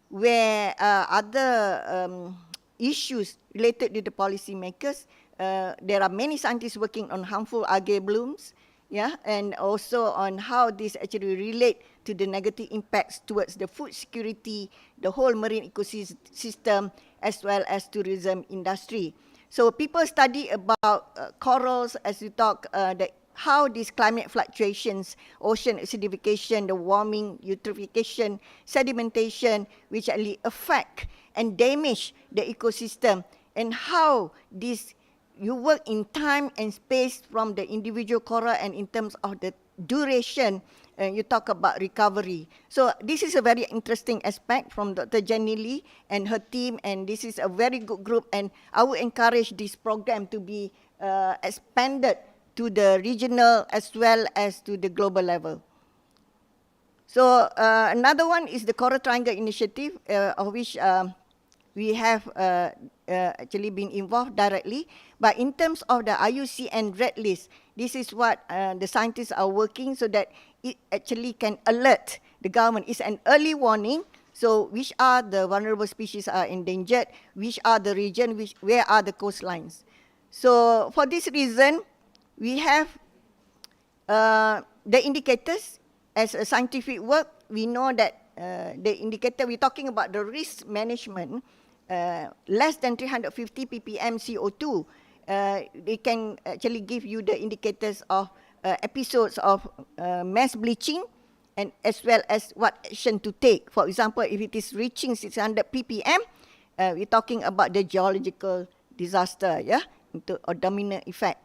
where other issues related to the policymakers. There are many scientists working on harmful algae blooms, yeah, and also on how this actually relate to the negative impacts towards the food security, the whole marine ecosystem, as well as tourism industry. So people study about corals, as you talk, how these climate fluctuations, ocean acidification, the warming, eutrophication, sedimentation, which actually affect and damage the ecosystem, and how this you work in time and space from the individual coral, and in terms of the duration, you talk about recovery. So this is a very interesting aspect from Dr. Jenny Lee and her team, and this is a very good group, and I would encourage this program to be expanded to the regional as well as to the global level. So another one is the Coral Triangle Initiative, of which we have actually been involved directly. But in terms of the IUCN Red List, this is what the scientists are working so that it actually can alert the government. It's an early warning. So which are the vulnerable species are endangered, which are the region, where are the coastlines. So for this reason, we have the indicators as a scientific work. We know that the indicator, we're talking about the risk management, less than 350 ppm CO2. They can actually give you the indicators of episodes of mass bleaching, and as well as what action to take. For example, if it is reaching 600 ppm, we're talking about the geological disaster, yeah, or dominant effect.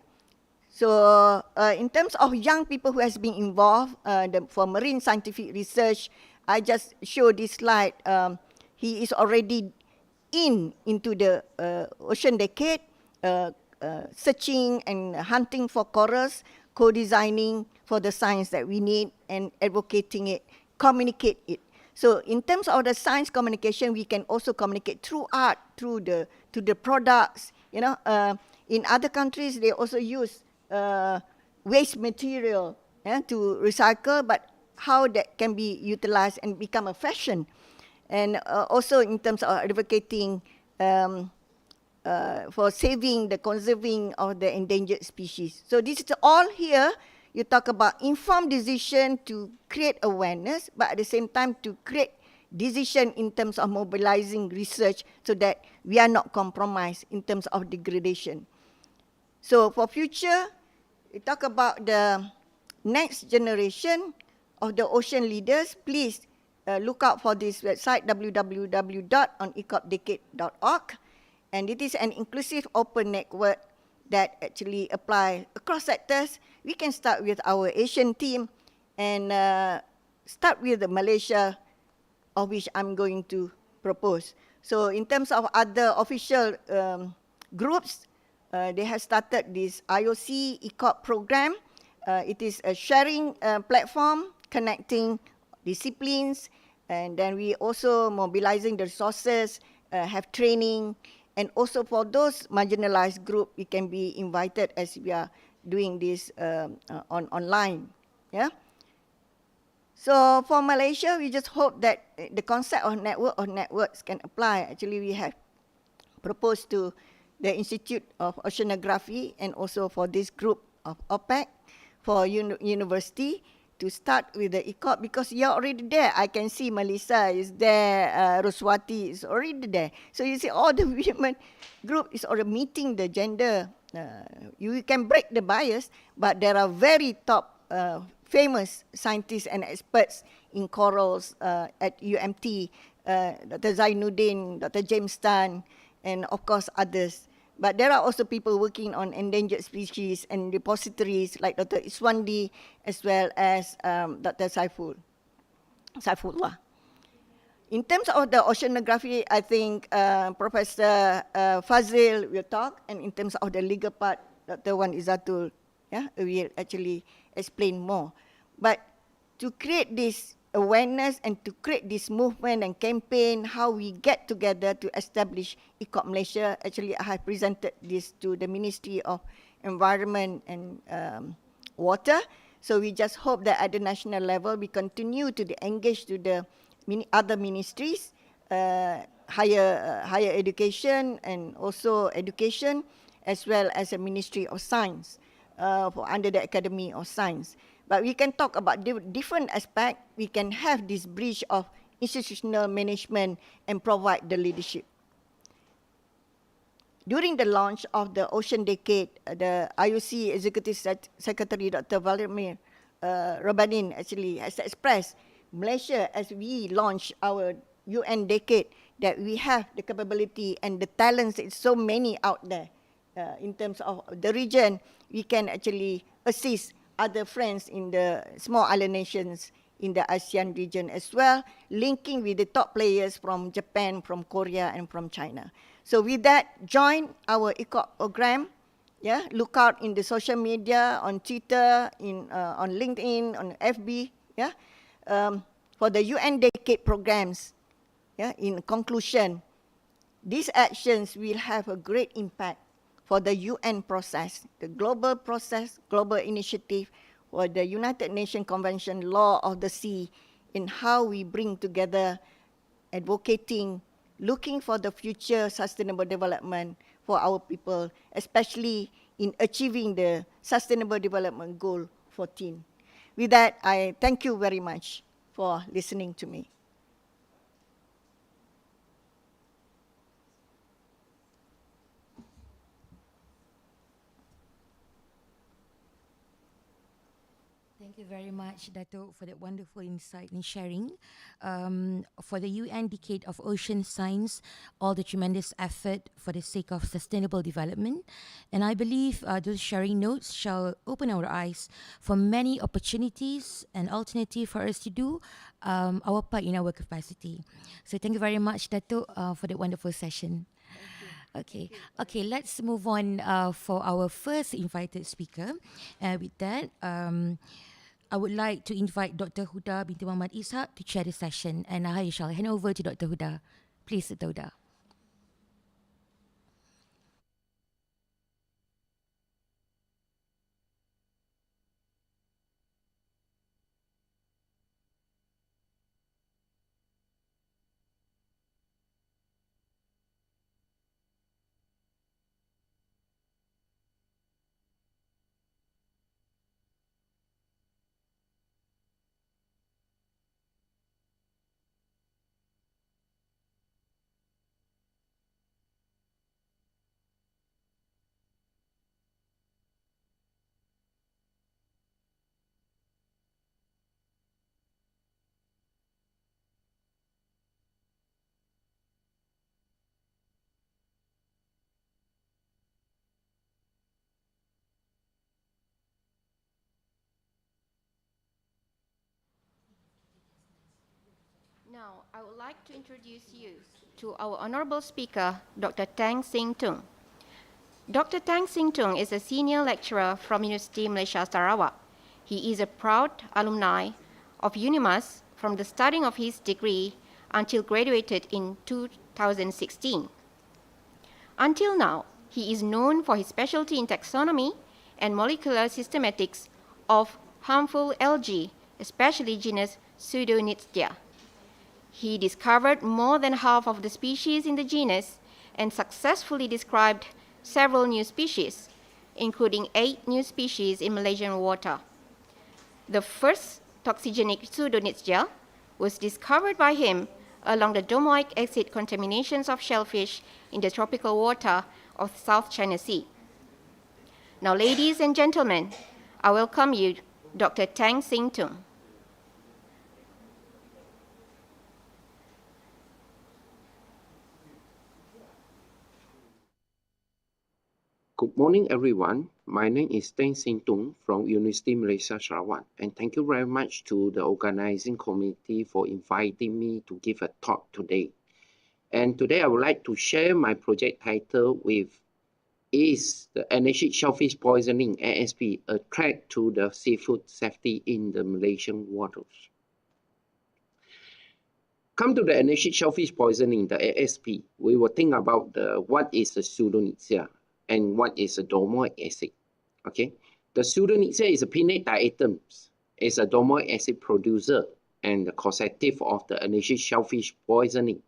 So in terms of young people who has been involved for marine scientific research, I just show this slide. He is already into the ocean decade, searching and hunting for corals, co-designing for the science that we need, and advocating it, communicate it. So in terms of the science communication, we can also communicate through art, through the products. You know, in other countries they also use waste material to recycle, but how that can be utilized and become a fashion. And also in terms of advocating for saving the conserving of the endangered species. So this is all here. You talk about informed decision to create awareness, but at the same time to create decision in terms of mobilizing research so that we are not compromised in terms of degradation. So for future, we talk about the next generation of the ocean leaders. Please look out for this website, www.onecopdecade.org. And it is an inclusive open network that actually apply across sectors. We can start with our Asian team and start with Malaysia, of which I'm going to propose. So in terms of other official groups, they have started this IOC ECOP program. It is a sharing platform connecting disciplines, and then we also mobilizing the resources, have training, and also for those marginalized group, we can be invited as we are doing this online. Yeah. So for Malaysia, we just hope that the concept of networks can apply. Actually, we have proposed to the Institute of Oceanography and also for this group of OPEC for Universiti to start with the ECOP, because you're already there. I can see Melissa is there, Roswati is already there. So you see all the women group is already meeting the gender. You can break the bias, but there are very top famous scientists and experts in corals at UMT, Dr. Zainuddin, Dr. James Tan, and of course others. But there are also people working on endangered species and repositories like Dr. Iswandi as well as Dr. Saifullah. In terms of the oceanography, I think Professor Fazil will talk, and in terms of the legal part, Dr. Wan Izzatul will actually explain more. But to create this awareness and to create this movement and campaign, how we get together to establish ECOP Malaysia, actually I have presented this to the Ministry of Environment and Water. So we just hope that at the national level, we continue to engage to the other ministries, higher education and also education, as well as a Ministry of Science. under the Academy of Science. But we can talk about different aspects. We can have this bridge of institutional management and provide the leadership. During the launch of the Ocean Decade, the IOC Executive Secretary Dr. Vladimir Rabanin actually has expressed Malaysia, as we launch our UN Decade, that we have the capability and the talents. It's so many out there. In terms of the region, we can actually assist other friends in the small island nations in the ASEAN region as well, linking with the top players from Japan, from Korea, and from China. So with that, join our ECOP program. Yeah, look out in the social media, on Twitter, on LinkedIn, on FB. Yeah, for the UN Decade programs. Yeah, in conclusion, these actions will have a great impact for the UN process, the global process, global initiative, or the United Nations Convention Law of the Sea, in how we bring together advocating, looking for the future sustainable development for our people, especially in achieving the Sustainable Development Goal 14. With that, I thank you very much for listening to me. Thank you very much, Dato, for that wonderful insight and sharing. For the UN Decade of Ocean Science, all the tremendous effort for the sake of sustainable development. And I believe those sharing notes shall open our eyes for many opportunities and alternatives for us to do our part in our capacity. So thank you very much, Dato, for that wonderful session. Okay, let's move on for our first invited speaker. With that, I would like to invite Dr. Huda binti Muhammad Ishaq to chair the session, and I shall hand over to Dr. Huda. Please, Dr. Huda. Now, I would like to introduce you to our Honourable Speaker, Dr. Teng Sing Tung. Dr. Teng Sing Tung is a senior lecturer from Universiti Malaysia Sarawak. He is a proud alumni of UNIMAS from the starting of his degree until graduated in 2016. Until now, he is known for his specialty in taxonomy and molecular systematics of harmful algae, especially genus Pseudonychia. He discovered more than half of the species in the genus and successfully described several new species, including 8 new species in Malaysian water. The first toxigenic Pseudonychia was discovered by him along the domoic acid contaminations of shellfish in the tropical water of South China Sea. Now, ladies and gentlemen, I welcome you, Dr. Teng Sing Tung. Good morning, everyone. My name is Teng Sing Tung from Universiti Malaysia Sarawak, and thank you very much to the organizing committee for inviting me to give a talk today. And today I would like to share my project title with Is the Aniseed Shellfish Poisoning, ASP, a threat to the seafood safety in the Malaysian waters? Come to the aniseed shellfish poisoning, the ASP, we will think about what is the Pseudonychia and what is a domoic acid. Okay, the Pseudonychia is a pinnate diatom. It's a domoic acid producer and the causative of the aniseed shellfish poisoning.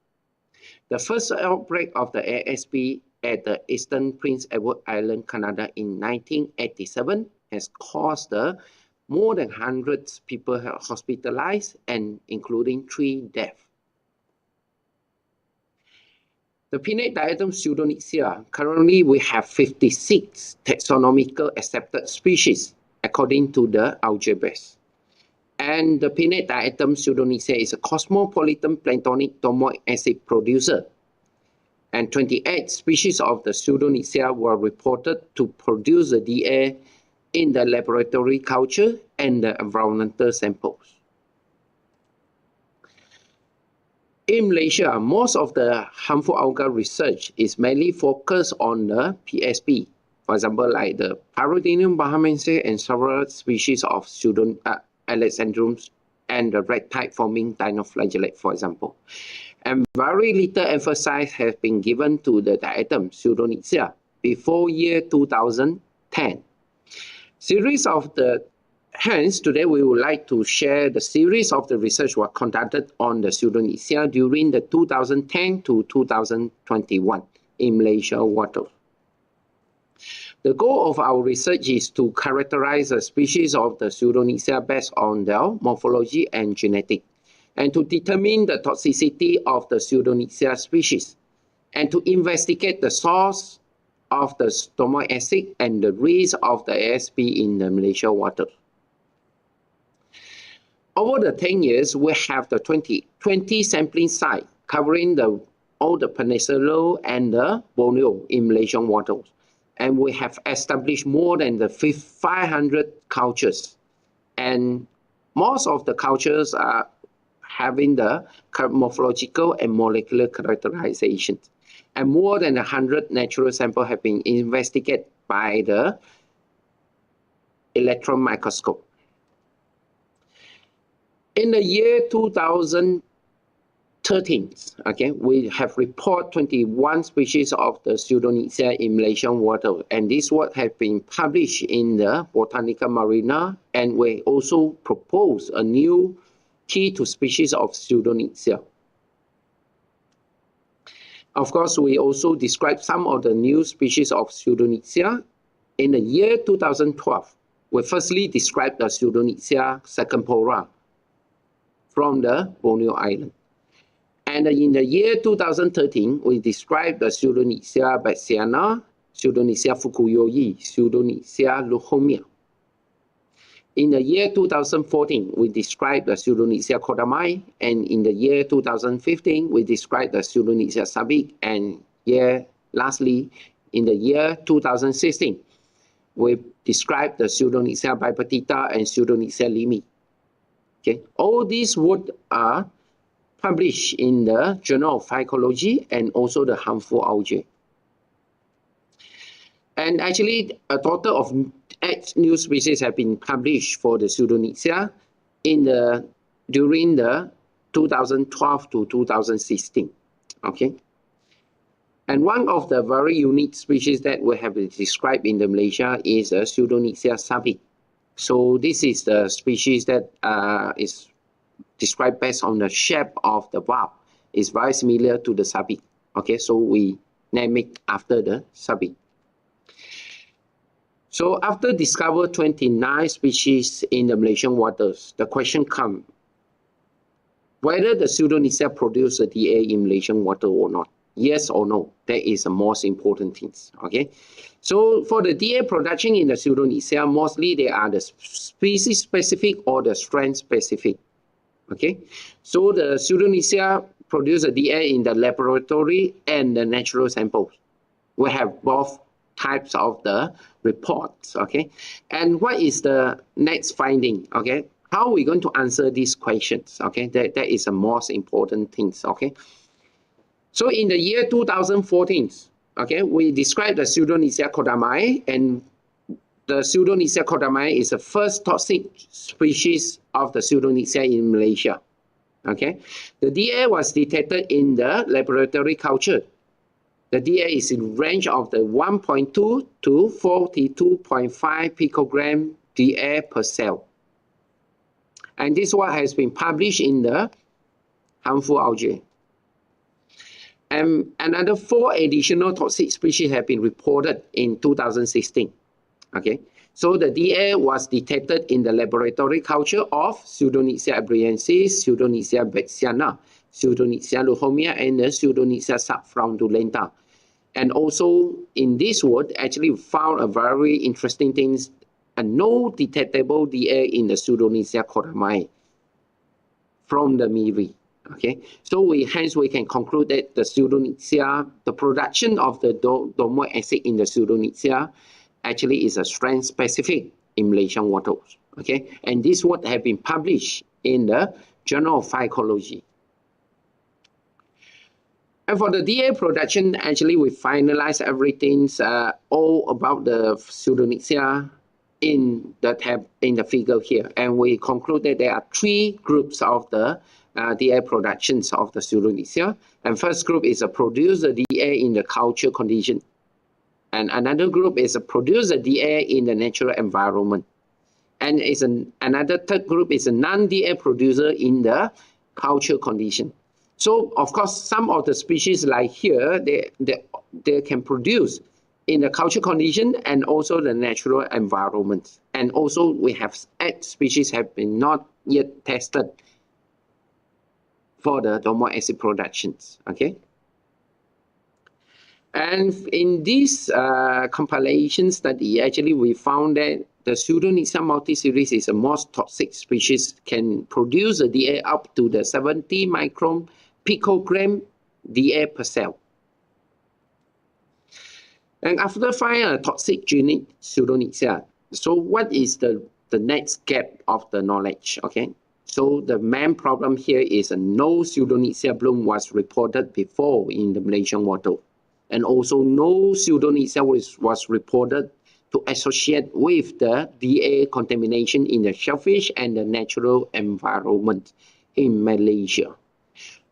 The first outbreak of the ASP at the Eastern Prince Edward Island, Canada in 1987 has caused more than 100 people have hospitalized and including 3 deaths. The pinnate diatom Pseudonychia, currently we have 56 taxonomical accepted species according to the algebras. And the pinnate diatom Pseudonychia is a cosmopolitan planktonic domoic acid producer. And 28 species of the Pseudonychia were reported to produce the DA in the laboratory culture and the environmental samples. In Malaysia, most of the harmful algal research is mainly focused on the PSP. For example, like the Pyrodinium bahamense and several species of Alexandrums and the red tide forming dinoflagellate, for example. And very little emphasis has been given to the diatom Pseudonychia before year 2010. Hence, today we would like to share the series of the research was conducted on the Pseudonychia during the 2010 to 2021 in Malaysia waters. The goal of our research is to characterize the species of the Pseudonychia based on their morphology and genetics, and to determine the toxicity of the Pseudonychia species, and to investigate the source of the domoic acid and the risk of the ASP in the Malaysia water. Over the 10 years, we have the 20 sampling sites covering all the Peninsula and the Borneo in Malaysian waters. And we have established more than the 500 cultures. And most of the cultures are having the morphological and molecular characterizations. And more than 100 natural samples have been investigated by the electron microscope. In the year 2013, we have reported 21 species of the Pseudonychia in Malaysian water, and this work has been published in the Botanica Marina, and we also propose a new key to species of Pseudonychia. Of course, we also describe some of the new species of Pseudonychia. In the year 2012, we firstly described the Pseudonychia circumpora from the Borneo Island. And in the year 2013, we described the Pseudonychia batsiana, Pseudonychia fukuyoi, Pseudonychia luhomia. In the year 2014, we described the Pseudonychia kodamai, and in the year 2015, we described the Pseudonychia sabic, and lastly, in the year 2016, we described the Pseudonychia bipetita and Pseudonychia limi. Okay, all these works are published in the Journal of Phycology and also the harmful algae. And actually, a total of 8 new species have been published for the Pseudonychia during the 2012 to 2016. Okay, and one of the very unique species that we have described in the Malaysia is a Pseudonychia sabic. So this is the species that is described based on the shape of the valve. It's very similar to the sabic. Okay, so we name it after the sabic. So after discover 29 species in the Malaysian waters, the question comes, whether the Pseudonychia produce a DA in Malaysian water or not. Yes or no, that is the most important thing. Okay, so for the DA production in the Pseudonychia, mostly they are the species specific or the strain specific. Okay, so the Pseudonychia produce a DA in the laboratory and the natural samples. We have both types of the reports. Okay, and what is the next finding? Okay, how are we going to answer these questions? Okay, that is the most important things. Okay. So in the year 2014, okay, we described the Pseudonychia kodamai, and the Pseudonychia kodamai is the first toxic species of the Pseudonychia in Malaysia. Okay, the DA was detected in the laboratory culture. The DA is in range of the 1.2 to 42.5 picogram DA per cell. And this one has been published in the harmful algae. And another 4 additional toxic species have been reported in 2016. Okay, So the DA was detected in the laboratory culture of Pseudonexa abriensis, Pseudonexa bexiana, Pseudonexa luhomia, and the Pseudonexa subfraudulenta. And also in this work, actually found a very interesting thing, no detectable DA in the Pseudonexa corami from the MIRI. Okay, so hence we can conclude that the Pseudonexa, the production of the domoic acid in the Pseudonexa actually is a strain specific in Malaysian waters. Okay, and this work have been published in the Journal of Phycology. And for the DA production, actually we finalized everything all about the Pseudonexa in the tab in the figure here, and we concluded there are three groups of the DA productions of the Pseudonexa. And first group is a produce the DA in the culture condition, and another group is a produce the DA in the natural environment, and another third group is a non-DA producer in the culture condition. So of course, some of the species like here, they can produce in the culture condition and also the natural environment. And also we have 8 species have been not yet tested for the domoic acid productions. Okay. And in this compilation study, actually we found that the Pseudonexa multiseries is the most toxic species, can produce a DA up to the 70 micron picogram DA per cell. And after finding a toxigenic Pseudonexa, so what is the next gap of the knowledge? Okay, so the main problem here is no Pseudonexa bloom was reported before in the Malaysian water, and also no Pseudonexa was reported to associate with the DA contamination in the shellfish and the natural environment in Malaysia.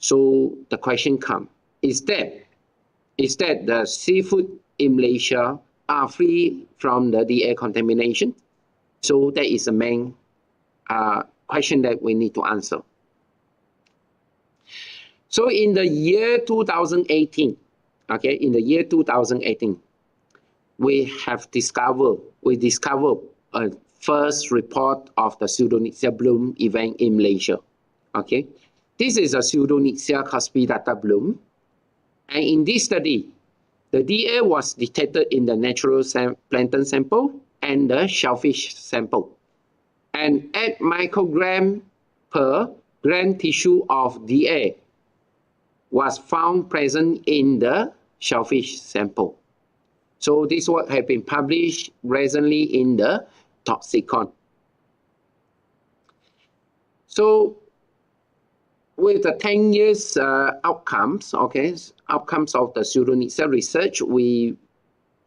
So the question comes: is that the seafood in Malaysia are free from the DA contamination? So that is the main question that we need to answer. So in the year 2018, okay, in the year 2018, we discovered a first report of the Pseudonexa bloom event in Malaysia. Okay, this is a Pseudonexa cuspidata bloom, and in this study, the DA was detected in the natural plankton sample and the shellfish sample. And 8 microgram per gram tissue of DA was found present in the shellfish sample. So this work has been published recently in the Toxicon. So with the 10 years outcomes of the Pseudonexa research, we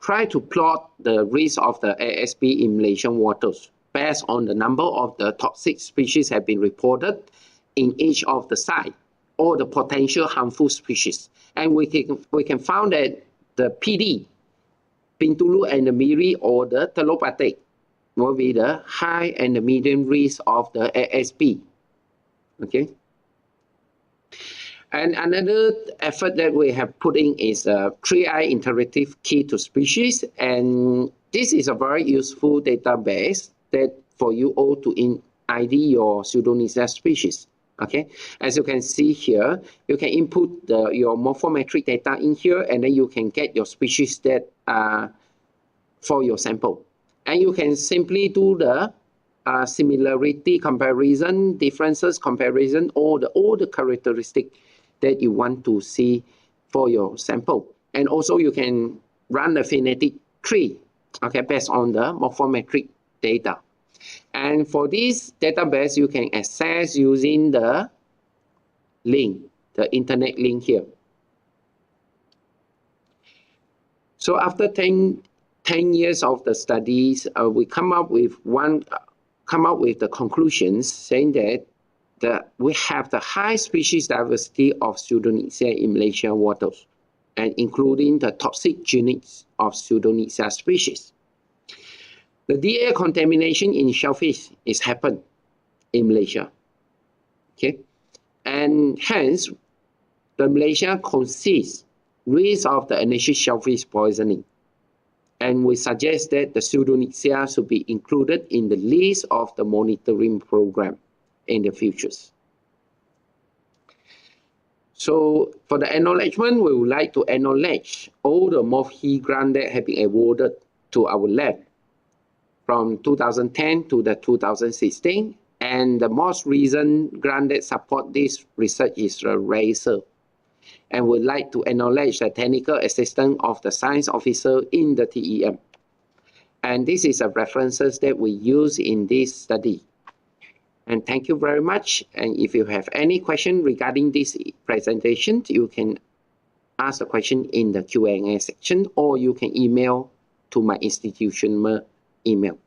try to plot the risk of the ASP in Malaysian waters based on the number of the toxic species have been reported in each of the site or the potential harmful species. And we can find that the PD, Pintulu and the Miri or the Telopatek will be the high and the medium risk of the ASP. Okay. And another effort that we have put in is a 3i interactive key to species. And this is a very useful database that for you all to ID your Pseudonexa species. Okay, as you can see here, you can input your morphometric data in here, and then you can get your species that for your sample. And you can simply do the similarity comparison, differences comparison, all the characteristics that you want to see for your sample. And also you can run the phenetic tree, okay, based on the morphometric data. And for this database, you can access using the link, the internet link here. So after 10 years of the studies, we come up with the conclusions saying that we have the high species diversity of Pseudonexa in Malaysian waters, and including the toxic genetics of Pseudonexa species. The DA contamination in shellfish is happened in Malaysia. Okay, and hence the Malaysia concedes risk of the initial shellfish poisoning. And we suggest that the pseudonychia should be included in the list of the monitoring program in the futures. So for the acknowledgement, we would like to acknowledge all the MOFHE grants that have been awarded to our lab from 2010 to the 2016. And the most recent grant that support this research is the RAISER. And would like to acknowledge the technical assistant of the science officer in the TEM. And this is a references that we use in this study. And thank you very much. And if you have any question regarding this presentation, you can ask the question in the Q&A section, or you can email to my institutional email.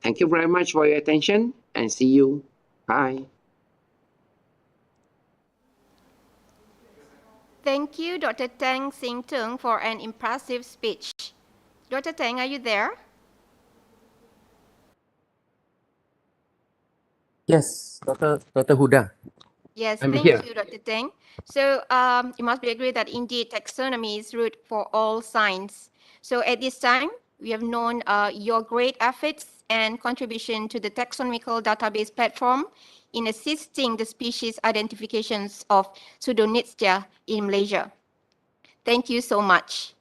Thank you very much for your attention, and see you. Bye. Thank you, Dr. Teng Sing Tung, for an impressive speech. Dr. Teng, are you there? Yes, Dr. Huda. Yes, I'm thank here. you, Dr. Teng. So it must be agreed that indeed taxonomy is root for all science. So at this time, we have known your great efforts and contribution to the taxonomical database platform in assisting the species identifications of Pseudonychia in Malaysia. Thank you so much.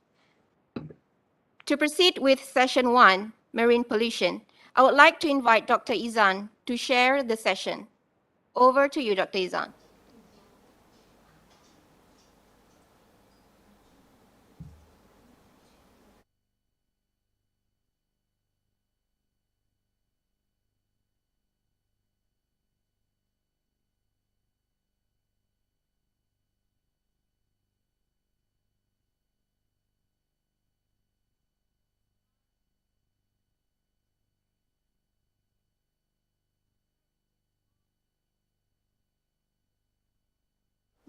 To proceed with session 1, marine pollution, I would like to invite Dr. Izan to share the session. Over to you, Dr. Izan.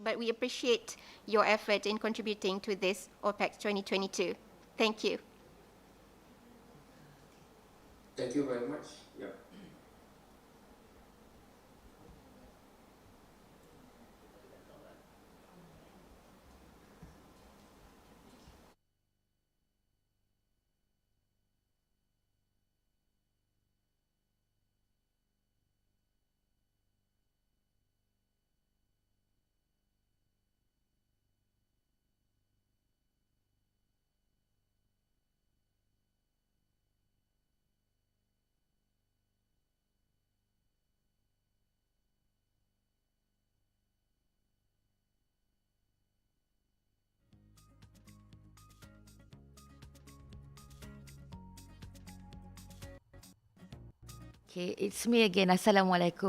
But we appreciate your effort in contributing to this OPECS 2022. Thank you. Thank you very much. Yeah. Okay, it's me again. Assalamualaikum.